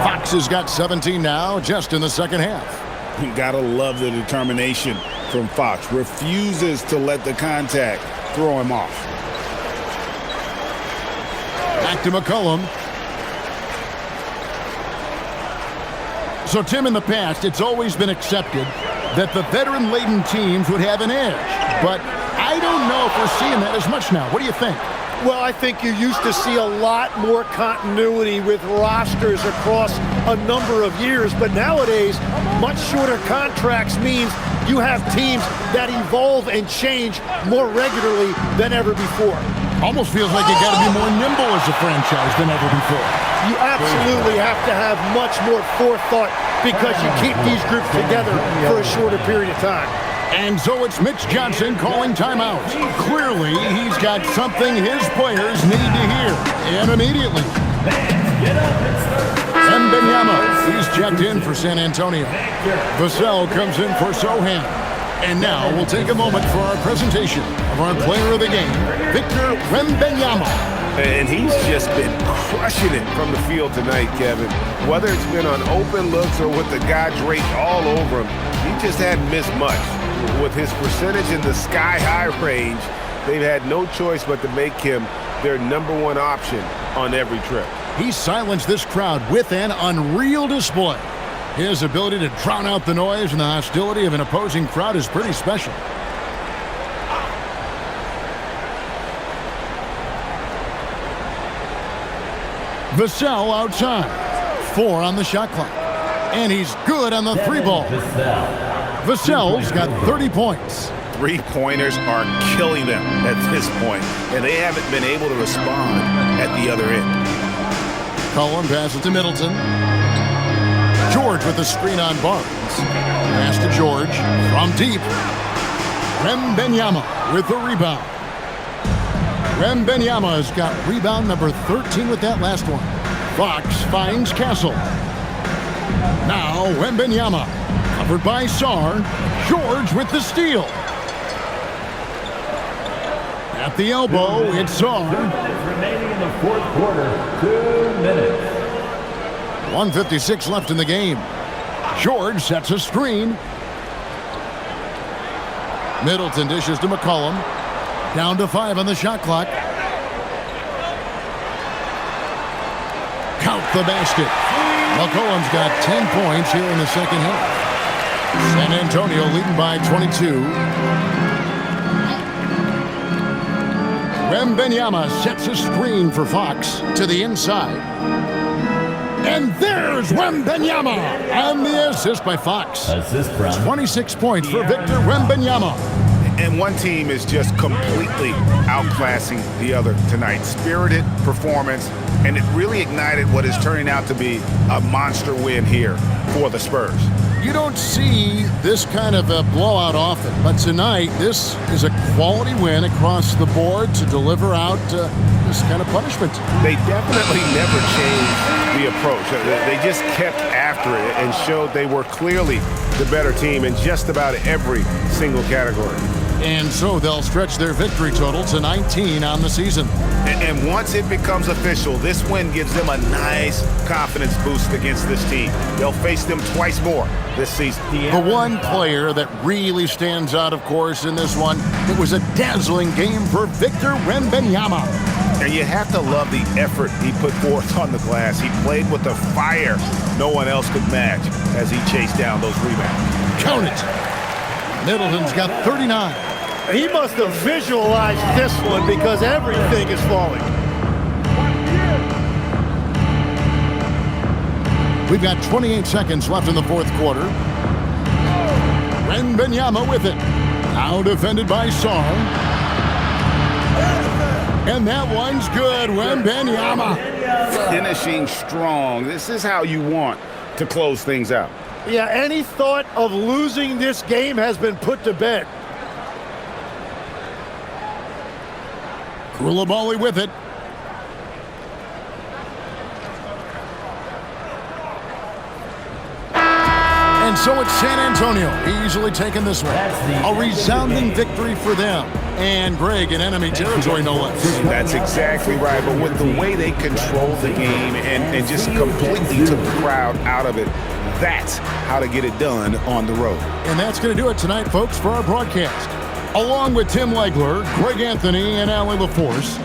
Fox has got 17 now, just in the second half. You gotta love the determination from Fox. Refuses to let the contact throw him off. Back to McCollum. So, Tim, in the past, it's always been accepted that the veteran-laden teams would have an edge. But I don't know if we're seeing that as much now. What do you think? Well, I think you used to see a lot more continuity with rosters across a number of years, but nowadays, much shorter contracts means you have teams that evolve and change more regularly than ever before. Almost feels like you got to be more nimble as a franchise than ever before. You absolutely have to have much more forethought because you keep these groups together for a shorter period of time. And so it's Mitch Johnson calling timeout. Clearly, he's got something his players need to hear. And immediately. Wembanyama, he's checked in for San Antonio. Vassell comes in for Sohan. And now we'll take a moment for our presentation of our player of the game, Victor Wembanyama. And he's just been crushing it from the field tonight, Kevin. Whether it's been on open looks or with the guy draped all over him, he just hadn't missed much. With his percentage in the sky-high range, they've had no choice but to make him their #1 option on every trip. He silenced this crowd with an unreal display. His ability to drown out the noise and the hostility of an opposing crowd is pretty special. Vassell outside. 4 on the shot clock. And he's good on the 3-ball. Vassell's got 30 points. Three-pointers are killing them at this point, and they haven't been able to respond at the other end. Cullen passes to Middleton. George with the screen on Barnes. Pass to George from deep. Wembanyama with the rebound. Wembanyama has got rebound number 13 with that last one. Fox finds Castle. Now Wembanyama. Covered by Sarr. George with the steal. At the elbow, it's Saul. Remaining in the fourth quarter, 2 minutes. 1:56 left in the game. George sets a screen. Middleton dishes to McCollum. Down to 5 on the shot clock. Count the basket. McCollum's got 10 points here in the second half. San Antonio leading by 22. Wembanyama sets a screen for Fox to the inside. And there's Wembanyama. And the assist by Fox. Assist from 26 points for Victor Wembanyama. And one team is just completely outclassing the other tonight. Spirited performance, and it really ignited what is turning out to be a monster win here for the Spurs. You don't see this kind of a blowout often, but tonight this is a quality win across the board to deliver out this kind of punishment. They definitely never changed the approach. They just kept after it and showed they were clearly the better team in just about every single category. And so they'll stretch their victory total to 19 on the season. And once it becomes official, this win gives them a nice confidence boost against this team. They'll face them twice more this season. The one player that really stands out, of course, in this one, it was a dazzling game for Victor Wembanyama. And you have to love the effort he put forth on the glass. He played with a fire no one else could match as he chased down those rebounds. Count it. Middleton's got 39. He must have visualized this one because everything is falling. We've got 28 seconds left in the fourth quarter. Wembanyama with it. Now defended by Saul. And that one's good. Wembanyama. Finishing strong. This is how you want to close things out. Yeah, any thought of losing this game has been put to bed. Koulibaly with it. And so it's San Antonio easily taking this one. A resounding victory for them. And Greg in enemy territory, no less. That's exactly right. But with the way they controlled the game and just completely took the crowd out of it, that's how to get it done on the road. And that's going to do it tonight, folks, for our broadcast. Along with Tim Legler, Greg Anthony, and Allie LaForce,